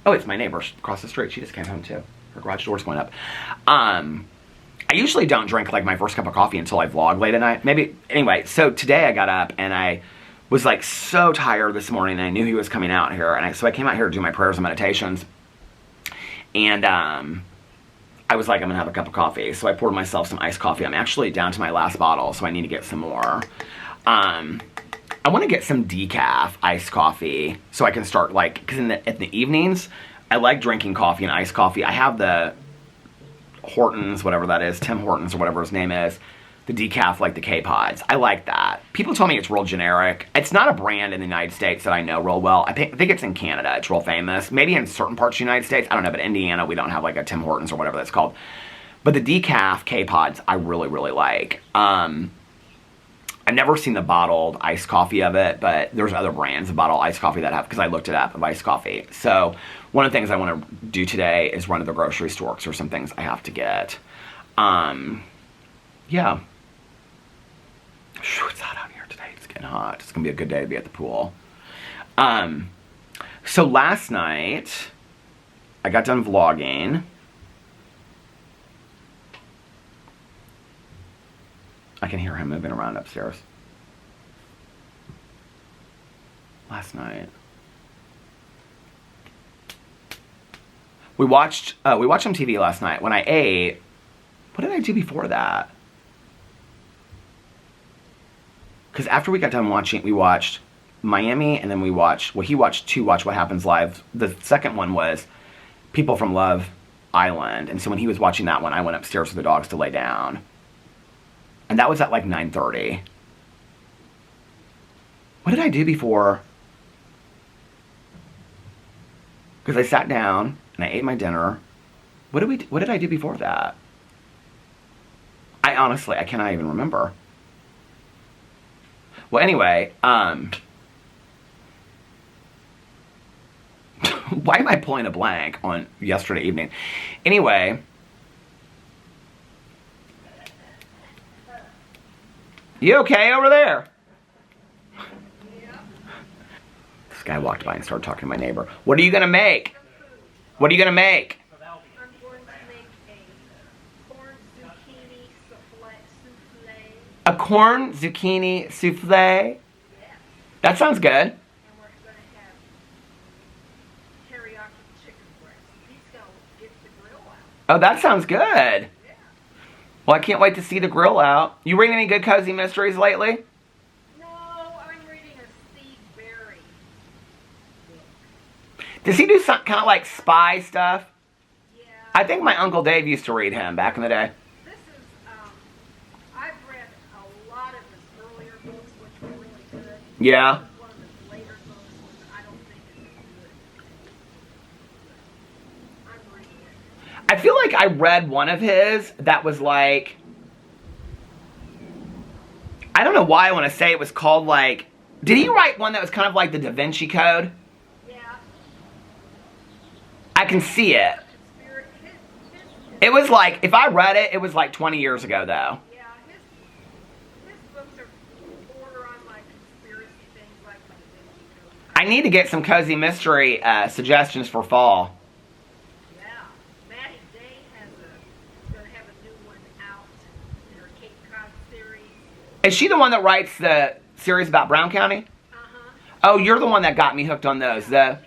Oh, it's my neighbor across the street. She just came home too. Her garage door's going up. I usually don't drink like my first cup of coffee until I vlog late at night. Maybe, anyway, so today I got up and I was like so tired this morning, and I knew he was coming out here. And so I came out here to do my prayers and meditations. And, I was like, I'm gonna have a cup of coffee. So I poured myself some iced coffee. I'm actually down to my last bottle, so I need to get some more. I wanna get some decaf iced coffee so I can start, like, because in the evenings, I like drinking coffee and iced coffee. I have the Hortons, whatever that is, Tim Hortons or whatever his name is, the decaf, like the K-Pods. I like that. People tell me it's real generic. It's not a brand in the United States that I know real well. I think it's in Canada. It's real famous. Maybe in certain parts of the United States. I don't know, but Indiana, we don't have like a Tim Hortons or whatever that's called. But the decaf K-Pods, I really, really like. I've never seen the bottled iced coffee of it, but there's other brands of bottled iced coffee that have, because I looked it up, of iced coffee. So one of the things I want to do today is run to the grocery store, because there's some things I have to get. Yeah. It's hot out here today. It's getting hot. It's going to be a good day to be at the pool. So last night, I got done vlogging. I can hear him moving around upstairs. Last night. We watched some TV last night. When I ate, what did I do before that? Because after we got done watching, we watched Miami, and then he watched Watch What Happens Live. The second one was People from Love Island. And so when he was watching that one, I went upstairs with the dogs to lay down. And that was at like 9:30. What did I do before? Because I sat down and I ate my dinner. What did I do before that? I honestly cannot even remember. Well, anyway, why am I pulling a blank on yesterday evening? Anyway, you okay over there? Yeah. This guy walked by and started talking to my neighbor. What are you gonna make? What are you gonna make? I'm going to make a corn zucchini souffle. A corn zucchini souffle? Yeah. That sounds good. And we're going to have teriyaki chicken breast. He's going to get the grill out. Oh, that sounds good. Yeah. Well, I can't wait to see the grill out. You reading any good cozy mysteries lately? No, I'm reading a Steve Berry book. Does he do some kind of like spy stuff? Yeah. I think my Uncle Dave used to read him back in the day. This is, I've read a lot of his earlier books, which were really good. Yeah. One of his later books, which I don't think is as good. I'm reading it. I feel like I read one of his that was like, I don't know why I want to say it was called like, did he write one that was kind of like the Da Vinci Code? Yeah. I can see it. Conspiracy. It was like, if I read it, it was like 20 years ago though. Yeah, his books are border on like conspiracy things like the Da Vinci Code. I need to get some cozy mystery suggestions for fall. Yeah. Maddie Day gonna have a new one out in her Cape Cod series. Is she the one that writes the series about Brown County? Uh-huh. Oh, you're the one that got me hooked on those. She also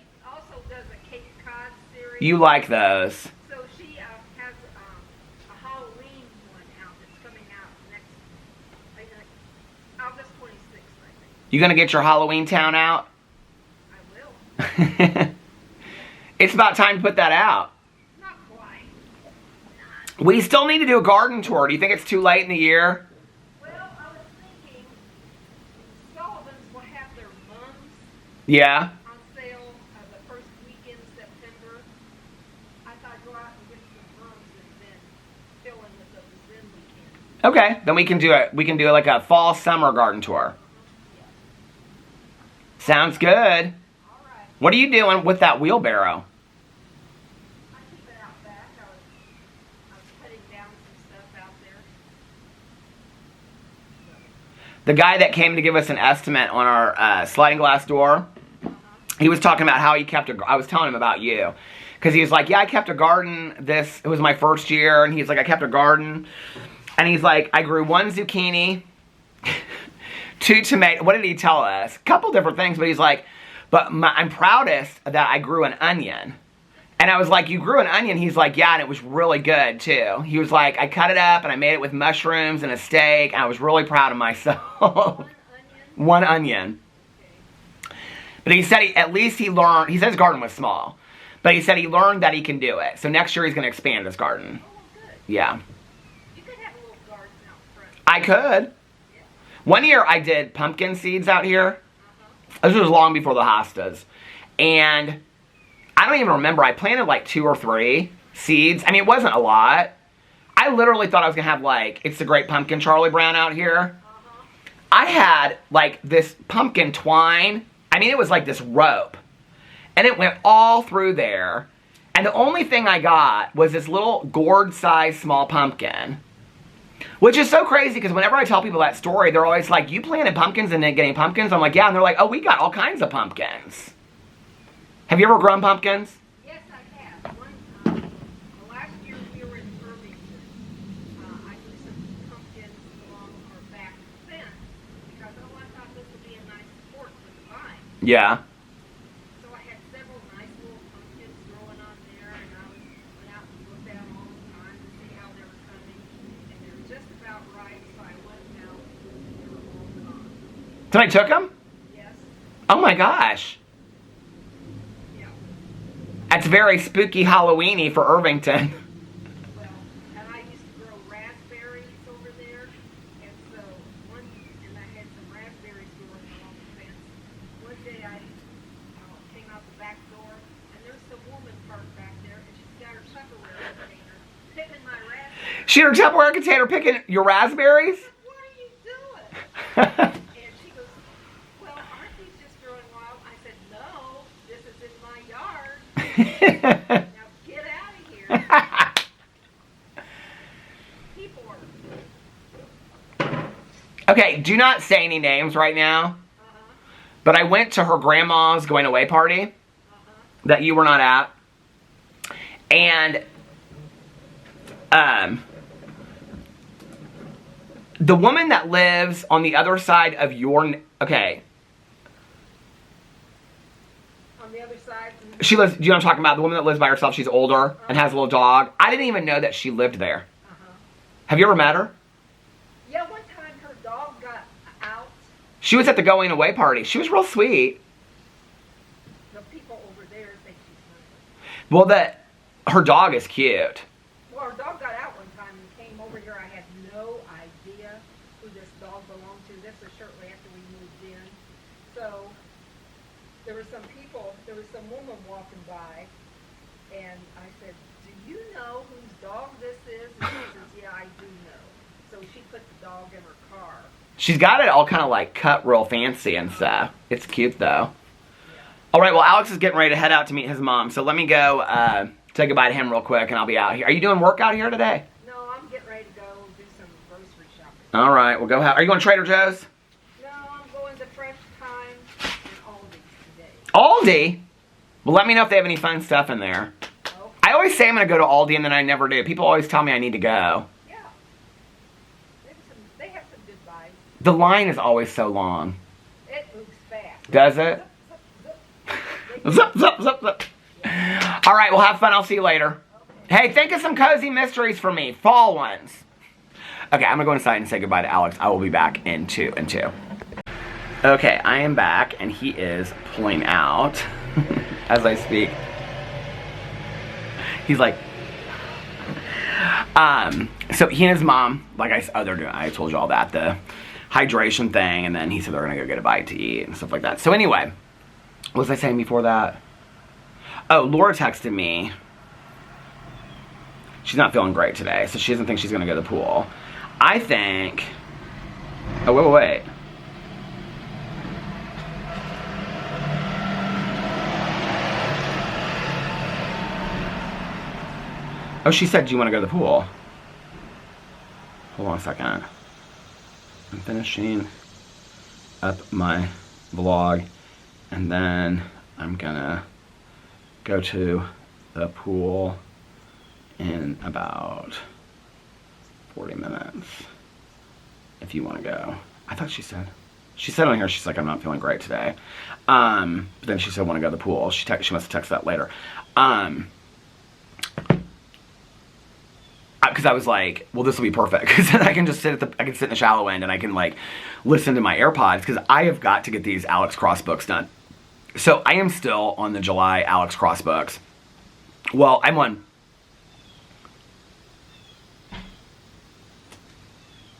does a Cape Cod series. You like those. So she has a Halloween one out that's coming out next August 26th, I think. You gonna get your Halloween Town out? I will. It's about time to put that out. Not quite. We still need to do a garden tour. Do you think it's too late in the year? Well, I was thinking Sullivan's will have their mums Yeah. on sale the first weekend in September. I thought I'd go out and get some mums and then fill in with the Zen weekend. Okay, then we can do it. We can do like a fall summer garden tour. Sounds good. All right. What are you doing with that wheelbarrow? I keep it out back. I was cutting down some stuff out there. The guy that came to give us an estimate on our sliding glass door, he was talking about how he kept I was telling him about you. Because he was like, yeah, I kept a garden it was my first year. And he's like, I kept a garden. And he's like, I grew 1 zucchini, 2 tomatoes. What did he tell us? A couple different things, but he's like, I'm proudest that I grew an onion. And I was like, you grew an onion? He's like, yeah, and it was really good, too. He was like, I cut it up, and I made it with mushrooms and a steak, and I was really proud of myself. 1 onion? 1 onion. Okay. But he said at least he learned, he said his garden was small, but he said he learned that he can do it. So next year he's going to expand his garden. Oh, good. Yeah. You could have a little garden out front. I could. Yeah. One year I did pumpkin seeds out here. This was long before the hostas. And I don't even remember. I planted like 2 or 3 seeds. I mean, it wasn't a lot. I literally thought I was going to have like, it's the Great Pumpkin Charlie Brown out here. I had like this pumpkin twine. I mean, it was like this rope. And it went all through there. And the only thing I got was this little gourd-sized small pumpkin. Which is so crazy because whenever I tell people that story, they're always like, you planted pumpkins and didn't get any pumpkins? I'm like, yeah. And they're like, oh, we got all kinds of pumpkins. Have you ever grown pumpkins? Yes, I have. The last year we were in Irvington, I grew some pumpkins along our back fence because I thought this would be a nice support for the vine. Yeah. So I had several nice little pumpkins growing on there, and I went out and looked at them all the time to see how they were coming, and they were just about right, so I went out and they were all gone. Somebody took them? Yes. Oh my gosh. Yeah. That's very spooky Halloween-y for Irvington. Well, and I used to grow raspberries over there, and so and I had some raspberries growing along the fence. One day I came out the back door, and there's some woman parked back there, and she's got her Tupperware container picking my raspberries. She had her Tupperware container picking your raspberries? What are you doing? And she goes, well, aren't these just growing wild? I said, no, this is in my yard. Now get out of here. People are... Okay, do not say any names right now. But I went to her grandma's going away party that you were not at. And the woman that lives on the other side of your... Okay. On the other side? Mm-hmm. She lives, do you know what I'm talking about? The woman that lives by herself, she's older and has a little dog. I didn't even know that she lived there. Have you ever met her? Yeah, one time her dog got out. She was at the going away party. She was real sweet. The people over there think she's Well, her dog is cute. Well, her dog got out one time and came over here. I had no idea who this dog belonged to. This was shortly after we moved in. So there were some woman walking by, and I said, "Do you know whose dog this is?" And she says, "Yeah, I do know." So she put the dog in her car. She's got it all kind of like cut real fancy and stuff. It's cute though. All right, well, Alex is getting ready to head out to meet his mom. So let me go say goodbye to him real quick, and I'll be out here. Are you doing work out here today? No, I'm getting ready to go do some grocery shopping. All right, we'll go. Are you going to Trader Joe's? No, I'm going to Fresh Time and Aldi's today. Aldi? Well, let me know if they have any fun stuff in there. Okay. I always say I'm going to go to Aldi, and then I never do. People always tell me I need to go. Yeah. They have some good buys. The line is always so long. It moves fast. Does it? Zip, zip, zip, zip. All right, well, have fun. I'll see you later. Okay. Hey, think of some cozy mysteries for me. Fall ones. Okay, I'm going to go inside and say goodbye to Alex. I will be back in two. Okay, I am back, and he is pulling out as I speak. He's like, so he and his mom, like they're doing, I told you all that, the hydration thing, and then he said they're going to go get a bite to eat and stuff like that. So anyway, what was I saying before that? Oh, Laura texted me. She's not feeling great today, so she doesn't think she's going to go to the pool. I think... Oh, wait. Oh, she said, do you want to go to the pool? Hold on a second. I'm finishing up my vlog, and then I'm gonna go to the pool in about 40 minutes. If you want to go. I thought she said on here, she's like, I'm not feeling great today. But then she said, want to go to the pool. She must have texted that later. Because I was like, well, this will be perfect. Because then I can just sit in the shallow end and I can like listen to my AirPods. Because I have got to get these Alex Cross books done. So I am still on the July Alex Cross books. Well, I'm on...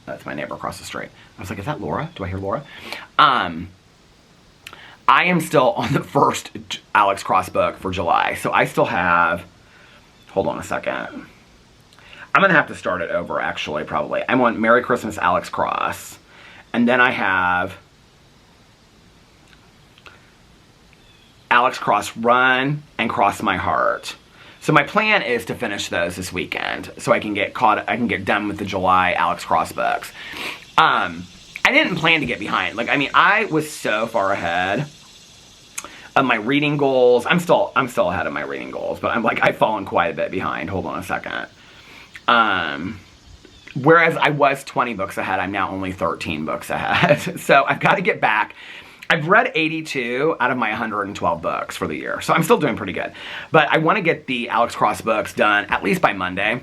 That's my neighbor across the street. I was like, is that Laura? Do I hear Laura? I am still on the first Alex Cross book for July. So I still have... Hold on a second. I'm going to have to start it over, actually, probably. I'm on Merry Christmas Alex Cross. And then I have... Alex Cross Run and Cross My Heart. So my plan is to finish those this weekend, so I can get done with the July Alex Cross books. I didn't plan to get behind. Like, I mean, I was so far ahead of my reading goals. I'm still ahead of my reading goals, but I've fallen quite a bit behind. Hold on a second. Whereas I was 20 books ahead, I'm now only 13 books ahead. So I've got to get back. I've read 82 out of my 112 books for the year, so I'm still doing pretty good. But I want to get the Alex Cross books done at least by Monday,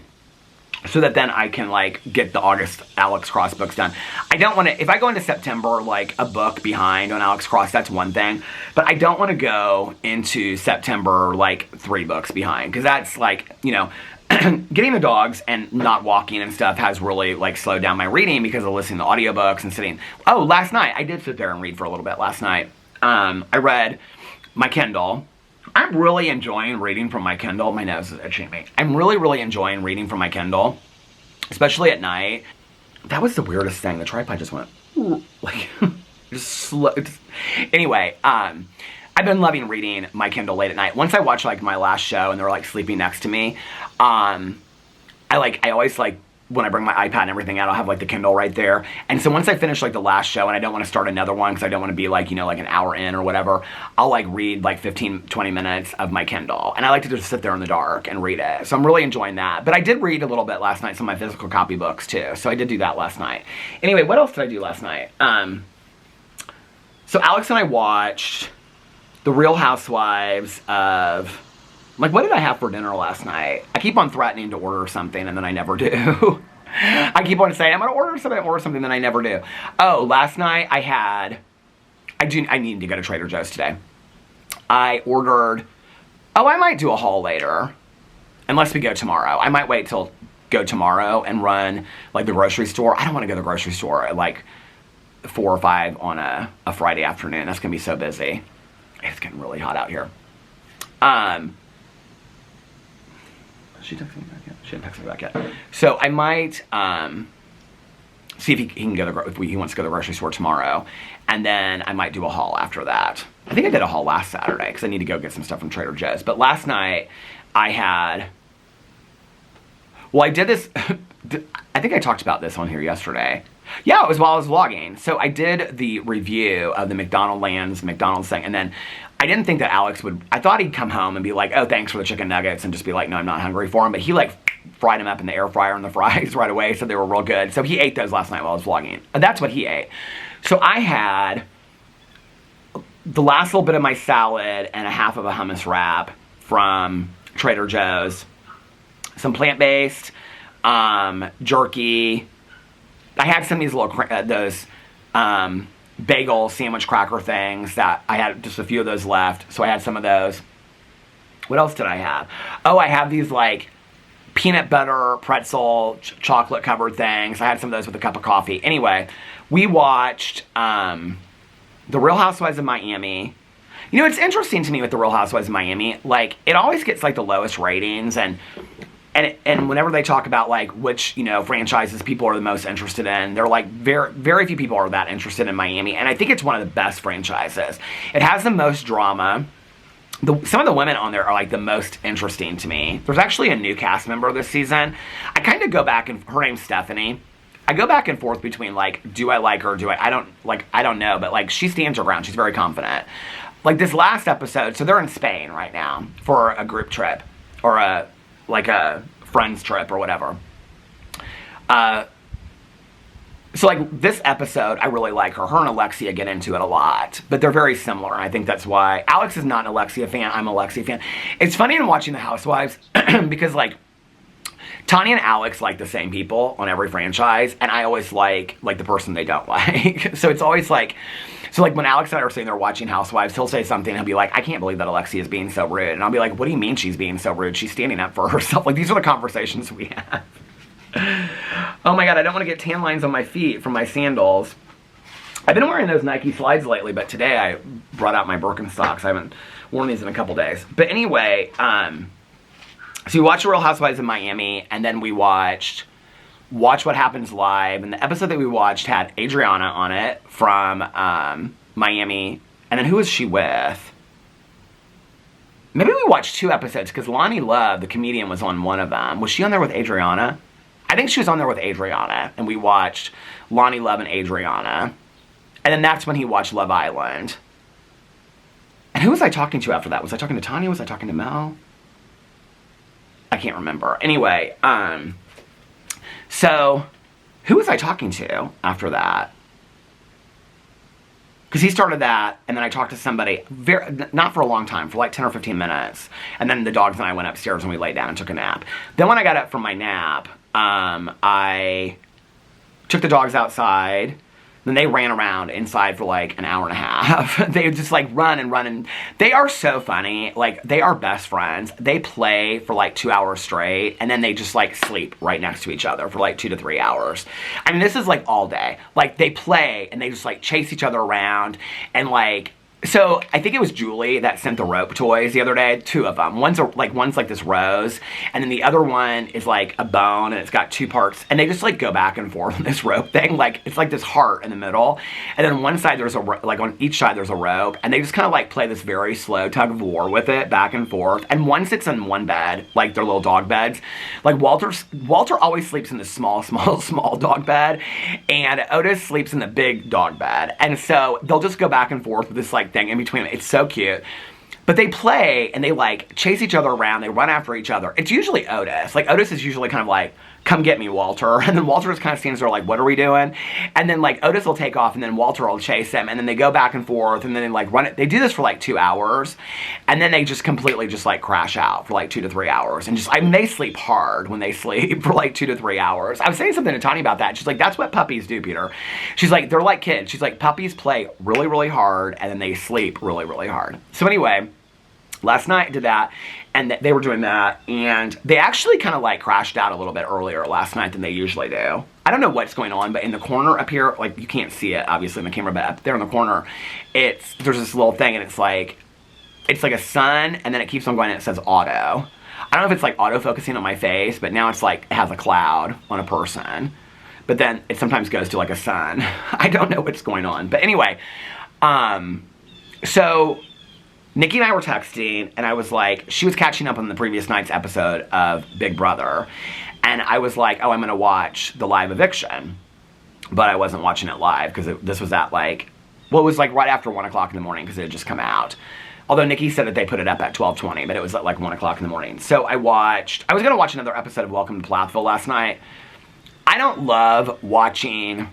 so that then I can, like, get the August Alex Cross books done. I don't want to, if I go into September, like, a book behind on Alex Cross, that's one thing. But I don't want to go into September, like, 3 books behind, because that's, like, you know, getting the dogs and not walking and stuff has really, like, slowed down my reading because of listening to audiobooks and sitting. Oh, last night, I did sit there and read for a little bit last night. I read my Kindle. I'm really enjoying reading from my Kindle. My nose is itching me. I'm really, really enjoying reading from my Kindle, especially at night. That was the weirdest thing. The tripod just went, like, just slow. Anyway, I've been loving reading my Kindle late at night. Once I watch, like, my last show and they're, like, sleeping next to me, I always, like, when I bring my iPad and everything out, I'll have, like, the Kindle right there. And so once I finish, like, the last show and I don't want to start another one because I don't want to be, like, you know, like an hour in or whatever, I'll, like, read, like, 15, 20 minutes of my Kindle. And I like to just sit there in the dark and read it. So I'm really enjoying that. But I did read a little bit last night, some of my physical copy books, too. So I did do that last night. Anyway, what else did I do last night? So Alex and I watched The Real Housewives of... Like, what did I have for dinner last night? I keep on threatening to order something, and then I never do. I keep on saying, I'm going to order something, then I never do. Oh, last night I need to go to Trader Joe's today. I ordered... Oh, I might do a haul later. Unless we go tomorrow. I might wait till go tomorrow and run, like, the grocery store. I don't want to go to the grocery store at, like, 4 or 5 on a Friday afternoon. That's going to be so busy. It's getting really hot out here. She texted me back yet? She didn't text me back yet. So I might see if he can go if he wants to go to the grocery store tomorrow, and then I might do a haul after that. I think I did a haul last Saturday because I need to go get some stuff from Trader Joe's. But last night I had. Well, I did this. I think I talked about this on here yesterday. Yeah, it was while I was vlogging. So I did the review of the McDonald's thing, and then I didn't think that Alex would... I thought he'd come home and be like, oh, thanks for the chicken nuggets, and just be like, no, I'm not hungry for them. But he, like, fried them up in the air fryer and the fries right away, so they were real good. So he ate those last night while I was vlogging. That's what he ate. So I had the last little bit of my salad and a half of a hummus wrap from Trader Joe's. Some plant-based, jerky. I had some of these little, bagel sandwich cracker things that I had just a few of those left. So I had some of those. What else did I have? Oh, I have these, like, peanut butter pretzel chocolate covered things. I had some of those with a cup of coffee. Anyway, we watched The Real Housewives of Miami. You know, it's interesting to me with The Real Housewives of Miami. Like, it always gets, like, the lowest ratings, and whenever they talk about, like, which, you know, franchises people are the most interested in, they're like, very few people are that interested in Miami. And I think it's one of the best franchises. It has the most drama. Some of the women on there are, like, the most interesting to me. There's actually a new cast member this season. I kind of go back and... Her name's Stephanie. I go back and forth between, like, do I like her? I don't know. But, like, she stands her ground. She's very confident. Like, this last episode... So they're in Spain right now for a group trip. Or a friends trip or whatever. So, like, this episode, I really like her. Her and Alexia get into it a lot. But they're very similar. I think that's why. Alex is not an Alexia fan. I'm an Alexia fan. It's funny in watching The Housewives because, like, Tanya and Alex like the same people on every franchise. And I always like the person they don't like. So it's always like... So, like, when Alex and I are sitting there watching Housewives, he'll say something, and he'll be like, I can't believe that Alexia is being so rude. And I'll be like, what do you mean she's being so rude? She's standing up for herself. Like, these are the conversations we have. Oh, my God, I don't want to get tan lines on my feet from my sandals. I've been wearing those Nike slides lately, but today I brought out my Birkenstocks. I haven't worn these in a couple days. But anyway, so we watched The Real Housewives of Miami, and then we watched Watch What Happens Live, and the episode that we watched had Adriana on it from Miami, and then who was she with? Maybe we watched 2 episodes, because Lonnie Love, the comedian, was on one of them. Was she on there with Adriana? I think she was on there with Adriana, and we watched Lonnie Love and Adriana, and then that's when he watched Love Island. And who was I talking to after that? Was I talking to Tanya? Was I talking to Mel? I can't remember. Anyway, so, who was I talking to after that? Because he started that, and then I talked to somebody, not for a long time, for like 10 or 15 minutes. And then the dogs and I went upstairs and we laid down and took a nap. Then when I got up from my nap, I took the dogs outside. Then they ran around inside for like an hour and a half. They would just like run and run, and they are so funny. Like, they are best friends. They play for like 2 hours straight, and then they just like sleep right next to each other for like 2 to 3 hours. I mean, this is like all day. Like, they play and they just like chase each other around, and like, so I think it was Julie that sent the rope toys the other day. 2 of them. One's like this rose, and then the other one is like a bone, and it's got 2 parts, and they just like go back and forth on this rope thing. Like, it's like this heart in the middle, and then on one side there's like on each side there's a rope, and they just kind of like play this very slow tug of war with it back and forth. And one sits in one bed, like their little dog beds. Like, Walter always sleeps in the small dog bed, and Otis sleeps in the big dog bed, and so they'll just go back and forth with this like thing in between them. It's so cute. But they play and they like chase each other around. They run after each other. It's usually Otis. Like, Otis is usually kind of like come get me, Walter. And then Walter just kind of stands there like, what are we doing? And then like Otis will take off and then Walter will chase him. And then they go back and forth and then they like run it. They do this for like 2 hours. And then they just completely just like crash out for like 2 to 3 hours. And just, I mean, they sleep hard when they sleep for like 2 to 3 hours. I was saying something to Tanya about that. She's like, that's what puppies do, Peter. She's like, they're like kids. She's like, puppies play really, really hard and then they sleep really, really hard. So anyway, last night did that, and they were doing that, and they actually kind of like crashed out a little bit earlier last night than they usually do. I don't know what's going on, but in the corner up here, like you can't see it obviously in the camera, but up there in the corner, there's this little thing, and it's like a sun, and then it keeps on going, and it says auto. I don't know if it's like auto focusing on my face, but now it's like it has a cloud on a person, but then it sometimes goes to like a sun. I don't know what's going on, but anyway, so Nikki and I were texting, and I was like, she was catching up on the previous night's episode of Big Brother, and I was like, oh, I'm going to watch the live eviction, but I wasn't watching it live, because this was at like, well, it was like right after 1 o'clock in the morning, because it had just come out. Although Nikki said that they put it up at 12:20, but it was at like 1 o'clock in the morning. So I was going to watch another episode of Welcome to Plathville last night. I don't love watching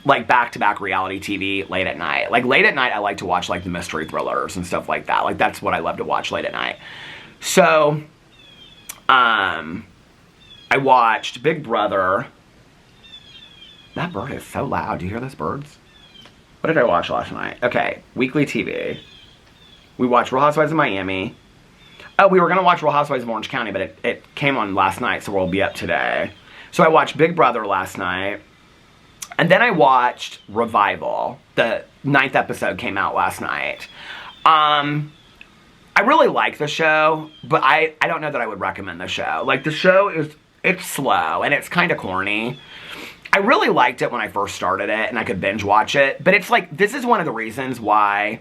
like back-to-back reality TV late at night. Like late at night, I like to watch like the mystery thrillers and stuff like that. Like that's what I love to watch late at night. So, I watched Big Brother. That bird is so loud. Do you hear those birds? What did I watch last night? Okay, weekly TV. We watched Real Housewives of Miami. Oh, we were gonna watch Real Housewives of Orange County, but it came on last night, so we'll be up today. So I watched Big Brother last night. And then I watched Revival. The 9th episode came out last night. I really like the show, but I don't know that I would recommend the show. Like, the show it's slow, and it's kind of corny. I really liked it when I first started it, and I could binge watch it. But it's like, this is one of the reasons why...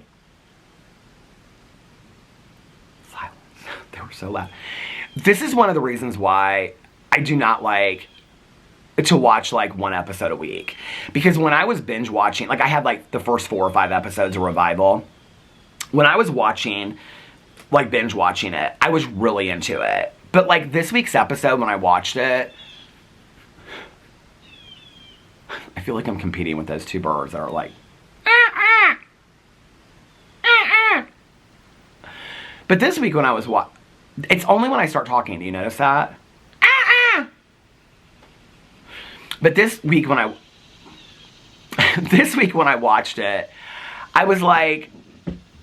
Silence. They were so loud. This is one of the reasons why I do not like to watch like one episode a week, because when I was binge watching, like I had like the first 4 or 5 episodes of Revival, when I was watching, like binge watching it, I was really into it. But like this week's episode, when I watched it, I feel like I'm competing with those 2 birds that are like, but this week when I was it's only when I start talking, do you notice that? But this week when I watched it, I was like,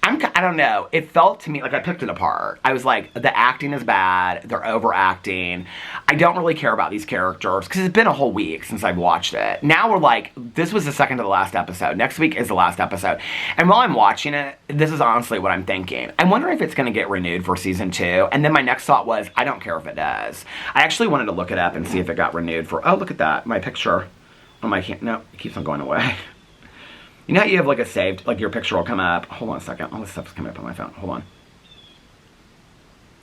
I don't know. It felt to me like I picked it apart. I was like, the acting is bad. They're overacting. I don't really care about these characters because it's been a whole week since I've watched it. Now we're like, this was the second to the last episode. Next week is the last episode. And while I'm watching it, this is honestly what I'm thinking. I'm wondering if it's going to get renewed for season 2. And then my next thought was, I don't care if it does. I actually wanted to look it up and see if it got renewed for, oh, look at that. My picture on my, no, it keeps on going away. You know how you have like a saved, like your picture will come up. Hold on a second. All this stuff's coming up on my phone. Hold on.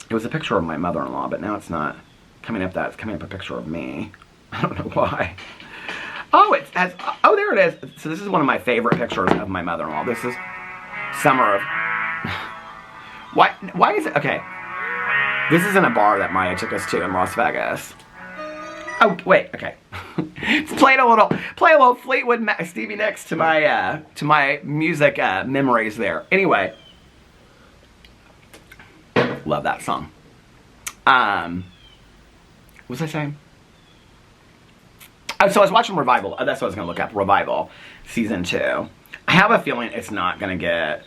It was a picture of my mother-in-law, but now it's not coming up that. It's coming up a picture of me. I don't know why. Oh, it has, oh, there it is. So this is one of my favorite pictures of my mother-in-law. This is summer of, why is it, okay. This is in a bar that Maya took us to in Las Vegas. Oh, wait, okay. play a little Fleetwood Stevie Nicks to my music memories there. Anyway, love that song. What was I saying? Oh, so I was watching Revival. Oh, that's what I was going to look up. Revival, season 2. I have a feeling it's not going to get...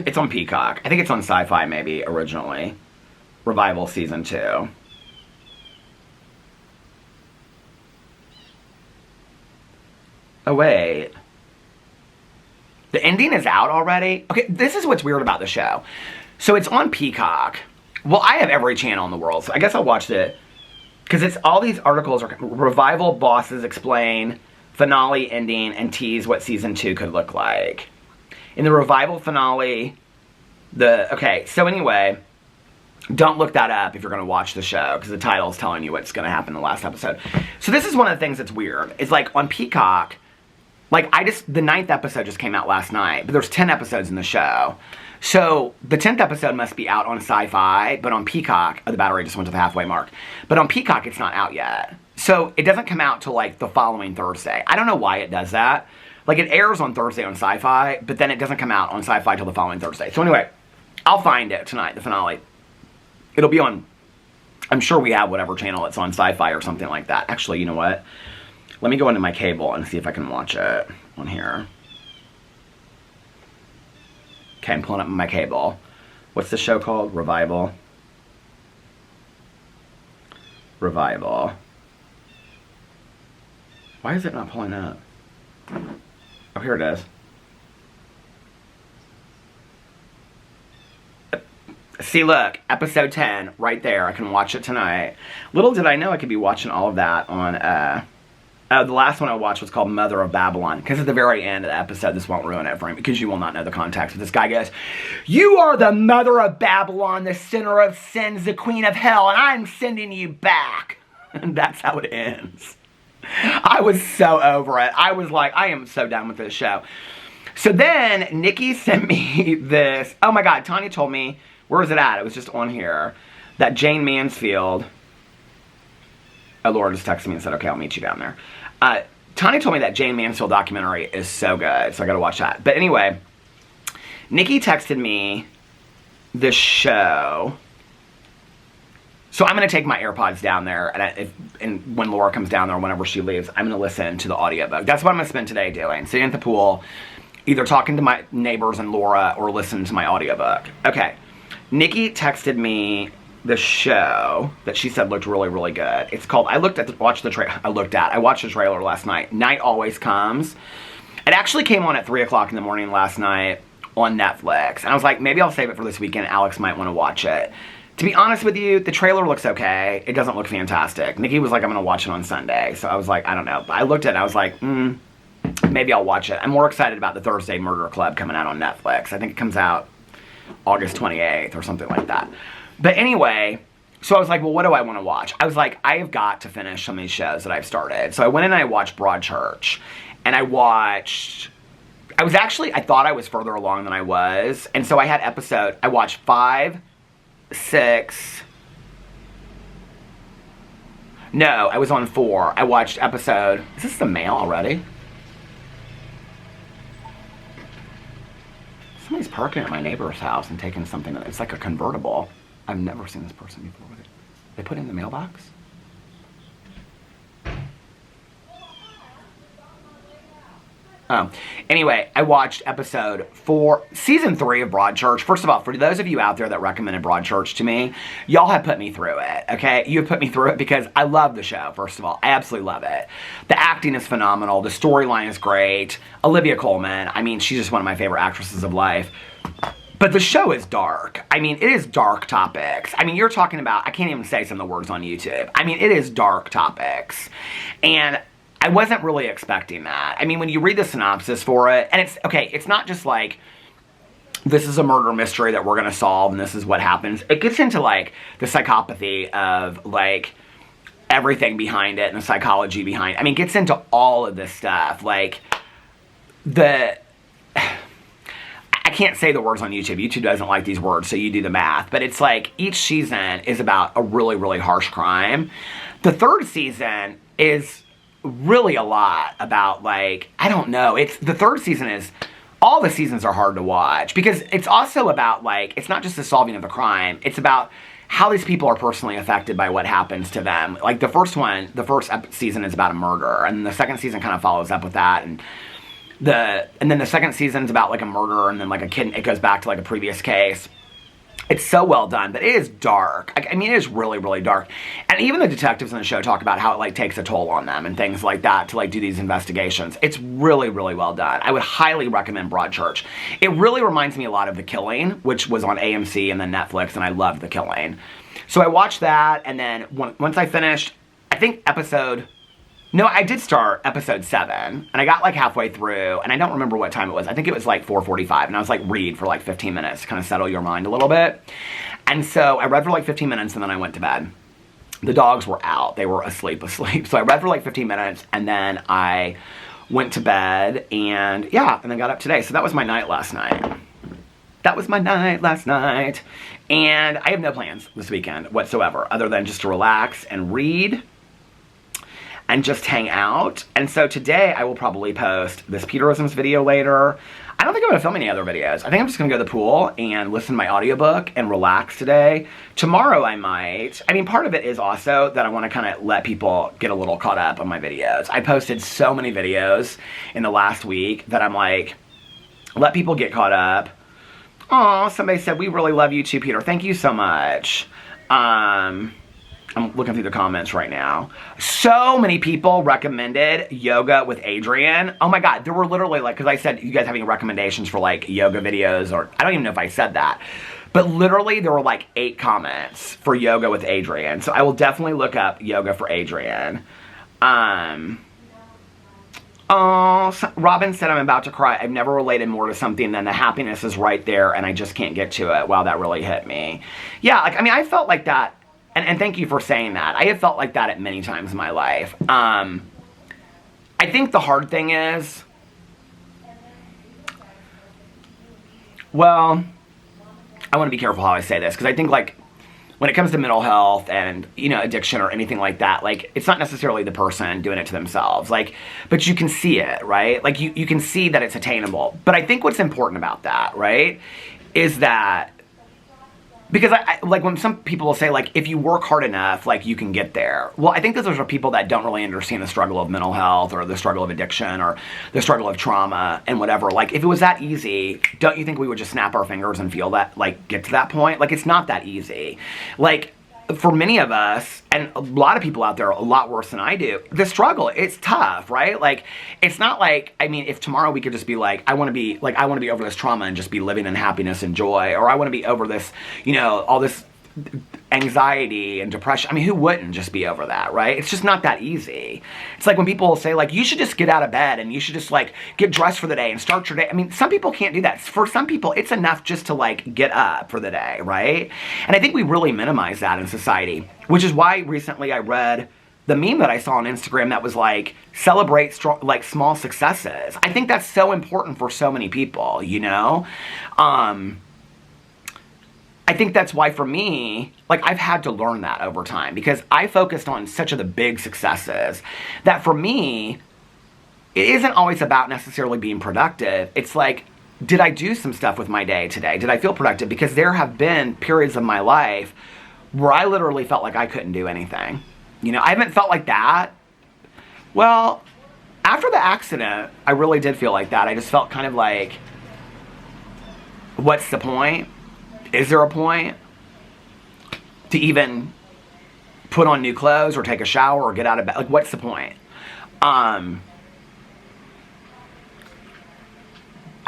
it's on Peacock. I think it's on Sci-Fi maybe originally. Revival, season 2. Oh, wait. The ending is out already? Okay, this is what's weird about the show. So it's on Peacock. Well, I have every channel in the world, so I guess I watched it. Because it's all these articles are Revival bosses explain, finale ending, and tease what season 2 could look like. In the Revival finale, okay, so anyway, don't look that up if you're going to watch the show, because the title is telling you what's going to happen in the last episode. So this is one of the things that's weird. It's like on Peacock... Like, the 9th episode just came out last night, but there's 10 episodes in the show. So, the 10th episode must be out on Sci-Fi, but on Peacock, the battery just went to the halfway mark. But on Peacock, it's not out yet. So, it doesn't come out till, like, the following Thursday. I don't know why it does that. Like, it airs on Thursday on Sci-Fi, but then it doesn't come out on Sci-Fi till the following Thursday. So, anyway, I'll find it tonight, the finale. It'll be on, I'm sure we have whatever channel it's on, Sci-Fi or something like that. Actually, you know what? Let me go into my cable and see if I can watch it on here. Okay, I'm pulling up my cable. What's the show called? Revival. Revival. Why is it not pulling up? Oh, here it is. See, look, episode 10, right there. I can watch it tonight. Little did I know I could be watching all of that on, the last one I watched was called Mother of Babylon, because at the very end of the episode, this won't ruin it for me, because you will not know the context, but this guy goes, "You are the mother of Babylon, the sinner of sins, the queen of hell, and I'm sending you back." And that's how it ends. I was so over it. I was like, I am so done with this show. So then, Nikki sent me this. Oh my God, Tanya told me, where was it at? It was just on here. That Jane Mansfield. Oh, Laura just texted me and said, okay, I'll meet you down there. Tanya told me that Jane Mansfield documentary is so good, so I gotta watch that. But anyway, Nikki texted me the show. So I'm gonna take my AirPods down there, and when Laura comes down there, whenever she leaves, I'm gonna listen to the audiobook. That's what I'm gonna spend today doing. Sitting at the pool, either talking to my neighbors and Laura, or listening to my audiobook. Okay. Nikki texted me the show that she said looked really, really good. It's called, I watched the trailer last night. Night Always Comes. It actually came on at 3 o'clock in the morning last night on Netflix. And I was like, maybe I'll save it for this weekend. Alex might want to watch it. To be honest with you, the trailer looks okay. It doesn't look fantastic. Nikki was like, I'm going to watch it on Sunday. So I was like, I don't know. But I looked at it and I was like, maybe I'll watch it. I'm more excited about the Thursday Murder Club coming out on Netflix. I think it comes out August 28th or something like that. But anyway, so I was like, well, what do I want to watch? I was like, I have got to finish some of these shows that I've started. So I went in and I watched Broadchurch. And I thought I was further along than I was. And so I watched 5, 6. No, I was on 4. I watched episode, is this the mail already? Somebody's parking at my neighbor's house and taking something. It's like a convertible. I've never seen this person before with it. They put it in the mailbox? Oh. Anyway, I watched episode 4, season 3 of Broadchurch. First of all, for those of you out there that recommended Broadchurch to me, y'all have put me through it, okay? You have put me through it because I love the show, first of all. I absolutely love it. The acting is phenomenal. The storyline is great. Olivia Colman, I mean, she's just one of my favorite actresses of life. But the show is dark. I mean, it is dark topics. I mean, you're talking about, I can't even say some of the words on YouTube. I mean, it is dark topics. And I wasn't really expecting that. I mean, when you read the synopsis for it, and it's not just like, this is a murder mystery that we're going to solve and this is what happens. It gets into, like, the psychopathy of, like, everything behind it and the psychology behind it. I mean, it gets into all of this stuff. Like, I can't say the words on YouTube. YouTube doesn't like these words, so you do the math. But it's like, each season is about a really, really harsh crime. The 3rd season is really a lot about, like, I don't know. The 3rd season is, all the seasons are hard to watch because it's also about, like, it's not just the solving of the crime. It's about how these people are personally affected by what happens to them. Like, the first season is about a murder, and the 2nd season kind of follows up with that, and then the 2nd season is about, like, a murder, and then, like, it goes back to, like, a previous case. It's so well done, but it is dark. I mean, it is really, really dark. And even the detectives in the show talk about how it, like, takes a toll on them and things like that to, like, do these investigations. It's really, really well done. I would highly recommend Broadchurch. It really reminds me a lot of The Killing, which was on AMC and then Netflix, and I loved The Killing. So I watched that, and then once I finished, I think I did start episode 7, and I got, like, halfway through, and I don't remember what time it was. I think it was, like, 4:45, and I was like, read for, like, 15 minutes to kind of settle your mind a little bit. And so I read for, like, 15 minutes, and then I went to bed. The dogs were out. They were asleep. So I read for, like, 15 minutes, and then I went to bed, and yeah, and then got up today. So that was my night last night. That was my night last night. And I have no plans this weekend whatsoever, other than just to relax and read and just hang out. And so today I will probably post this Peterisms video later. I don't think I'm gonna film any other videos. I think I'm just gonna go to the pool and listen to my audiobook and relax today. Tomorrow I might. I mean, part of it is also that I wanna kinda let people get a little caught up on my videos. I posted so many videos in the last week that I'm like, let people get caught up. Oh, somebody said, we really love you too, Peter. Thank you so much. I'm looking through the comments right now. So many people recommended yoga with Adrian. Oh my God, there were literally like, because I said, you guys have any recommendations for like yoga videos, or I don't even know if I said that. But literally there were like 8 comments for yoga with Adrian. So I will definitely look up yoga for Adrian. Oh, Robin said, I'm about to cry. I've never related more to something than the happiness is right there and I just can't get to it. Wow, that really hit me. Yeah, like, I mean, I felt like that. And thank you for saying that. I have felt like that at many times in my life. I think the hard thing is, well, I want to be careful how I say this, because I think like when it comes to mental health and, you know, addiction or anything like that, like it's not necessarily the person doing it to themselves, like, but you can see it, right? Like you can see that it's attainable. But I think what's important about that, right, is that, because I like when some people will say like, if you work hard enough, like you can get there. Well, I think that those are people that don't really understand the struggle of mental health or the struggle of addiction or the struggle of trauma and whatever. Like if it was that easy, don't you think we would just snap our fingers and feel that, like get to that point? Like it's not that easy. Like for many of us, and a lot of people out there a lot worse than I do, the struggle, it's tough, right? Like, it's not like, I mean, if tomorrow we could just be like, I want to be over this trauma and just be living in happiness and joy, or I want to be over this, you know, all this anxiety and depression. I mean, who wouldn't just be over that, right? It's just not that easy. It's like when people say like, you should just get out of bed and you should just like get dressed for the day and start your day. I mean, some people can't do that. For some people, it's enough just to like get up for the day, right? And I think we really minimize that in society, which is why recently I read the meme that I saw on Instagram that was like, celebrate like small successes. I think that's so important for so many people, you know? I think that's why for me, like I've had to learn that over time, because I focused on such of the big successes that for me, it isn't always about necessarily being productive. It's like, did I do some stuff with my day today? Did I feel productive? Because there have been periods of my life where I literally felt like I couldn't do anything. You know, I haven't felt like that. Well, after the accident, I really did feel like that. I just felt kind of like, what's the point? Is there a point to even put on new clothes or take a shower or get out of bed? Like, what's the point? I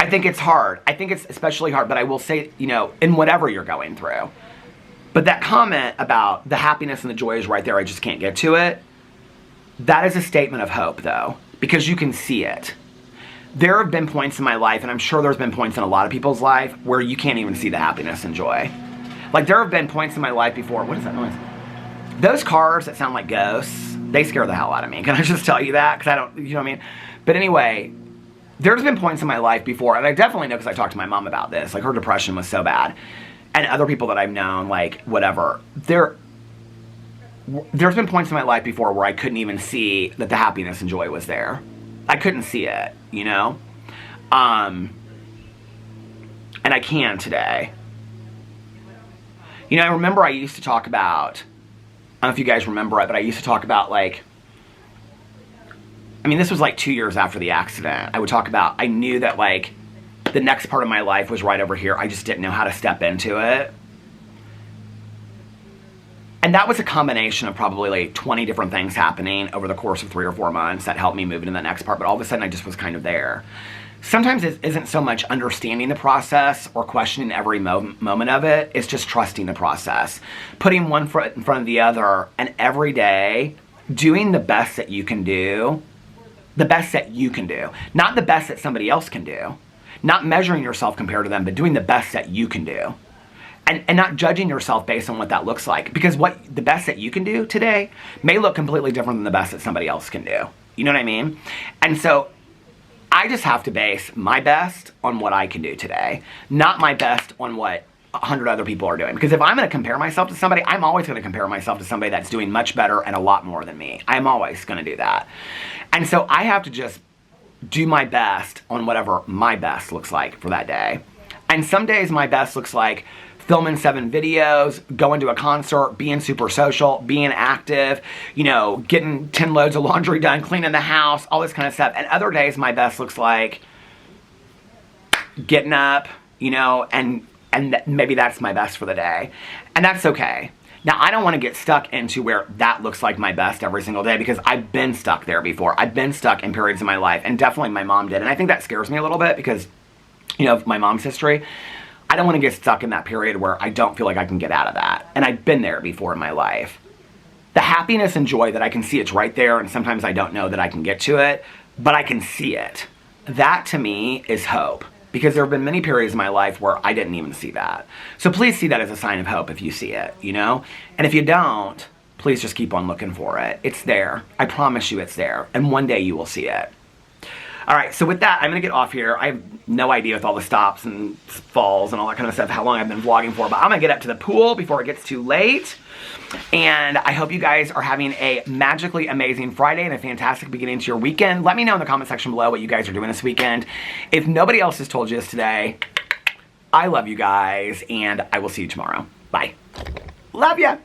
think it's hard. I think it's especially hard, but I will say, you know, in whatever you're going through. But that comment about the happiness and the joy is right there, I just can't get to it, that is a statement of hope, though, because you can see it. There have been points in my life, and I'm sure there's been points in a lot of people's life, where you can't even see the happiness and joy. Like, there have been points in my life before. What is that noise? Those cars that sound like ghosts, they scare the hell out of me. Can I just tell you that? Because I don't, you know what I mean? But anyway, there's been points in my life before, and I definitely know because I talked to my mom about this. Like, her depression was so bad. And other people that I've known, like, whatever. There's been points in my life before where I couldn't even see that the happiness and joy was there. I couldn't see it, you know? And I can today. You know, I remember I used to talk about, I don't know if you guys remember it, but I used to talk about, like, I mean, this was like 2 years after the accident. I would talk about, I knew that, like, the next part of my life was right over here. I just didn't know how to step into it. And that was a combination of probably like 20 different things happening over the course of 3 or 4 months that helped me move into the next part. But all of a sudden, I just was kind of there. Sometimes it isn't so much understanding the process or questioning every moment of it. It's just trusting the process. Putting one foot in front of the other, and every day doing the best that you can do. The best that you can do. Not the best that somebody else can do. Not measuring yourself compared to them, but doing the best that you can do. And not judging yourself based on what that looks like. Because what the best that you can do today may look completely different than the best that somebody else can do. You know what I mean? And so I just have to base my best on what I can do today, not my best on what 100 other people are doing. Because if I'm going to compare myself to somebody, I'm always going to compare myself to somebody that's doing much better and a lot more than me. I'm always going to do that. And so I have to just do my best on whatever my best looks like for that day. And some days my best looks like filming 7 videos, going to a concert, being super social, being active, you know, getting 10 loads of laundry done, cleaning the house, all this kind of stuff. And other days my best looks like getting up, you know, and maybe that's my best for the day. And that's okay. Now, I don't want to get stuck into where that looks like my best every single day, because I've been stuck there before. I've been stuck in periods of my life, and definitely my mom did. And I think that scares me a little bit because, you know, of my mom's history. I don't want to get stuck in that period where I don't feel like I can get out of that. And I've been there before in my life. The happiness and joy that I can see it's right there, and sometimes I don't know that I can get to it, but I can see it. That to me is hope. Because there have been many periods in my life where I didn't even see that. So please see that as a sign of hope if you see it, you know? And if you don't, please just keep on looking for it. It's there. I promise you it's there. And one day you will see it. All right, so with that, I'm going to get off here. I have no idea with all the stops and falls and all that kind of stuff how long I've been vlogging for, but I'm going to get up to the pool before it gets too late. And I hope you guys are having a magically amazing Friday and a fantastic beginning to your weekend. Let me know in the comment section below what you guys are doing this weekend. If nobody else has told you this today, I love you guys, and I will see you tomorrow. Bye. Love ya.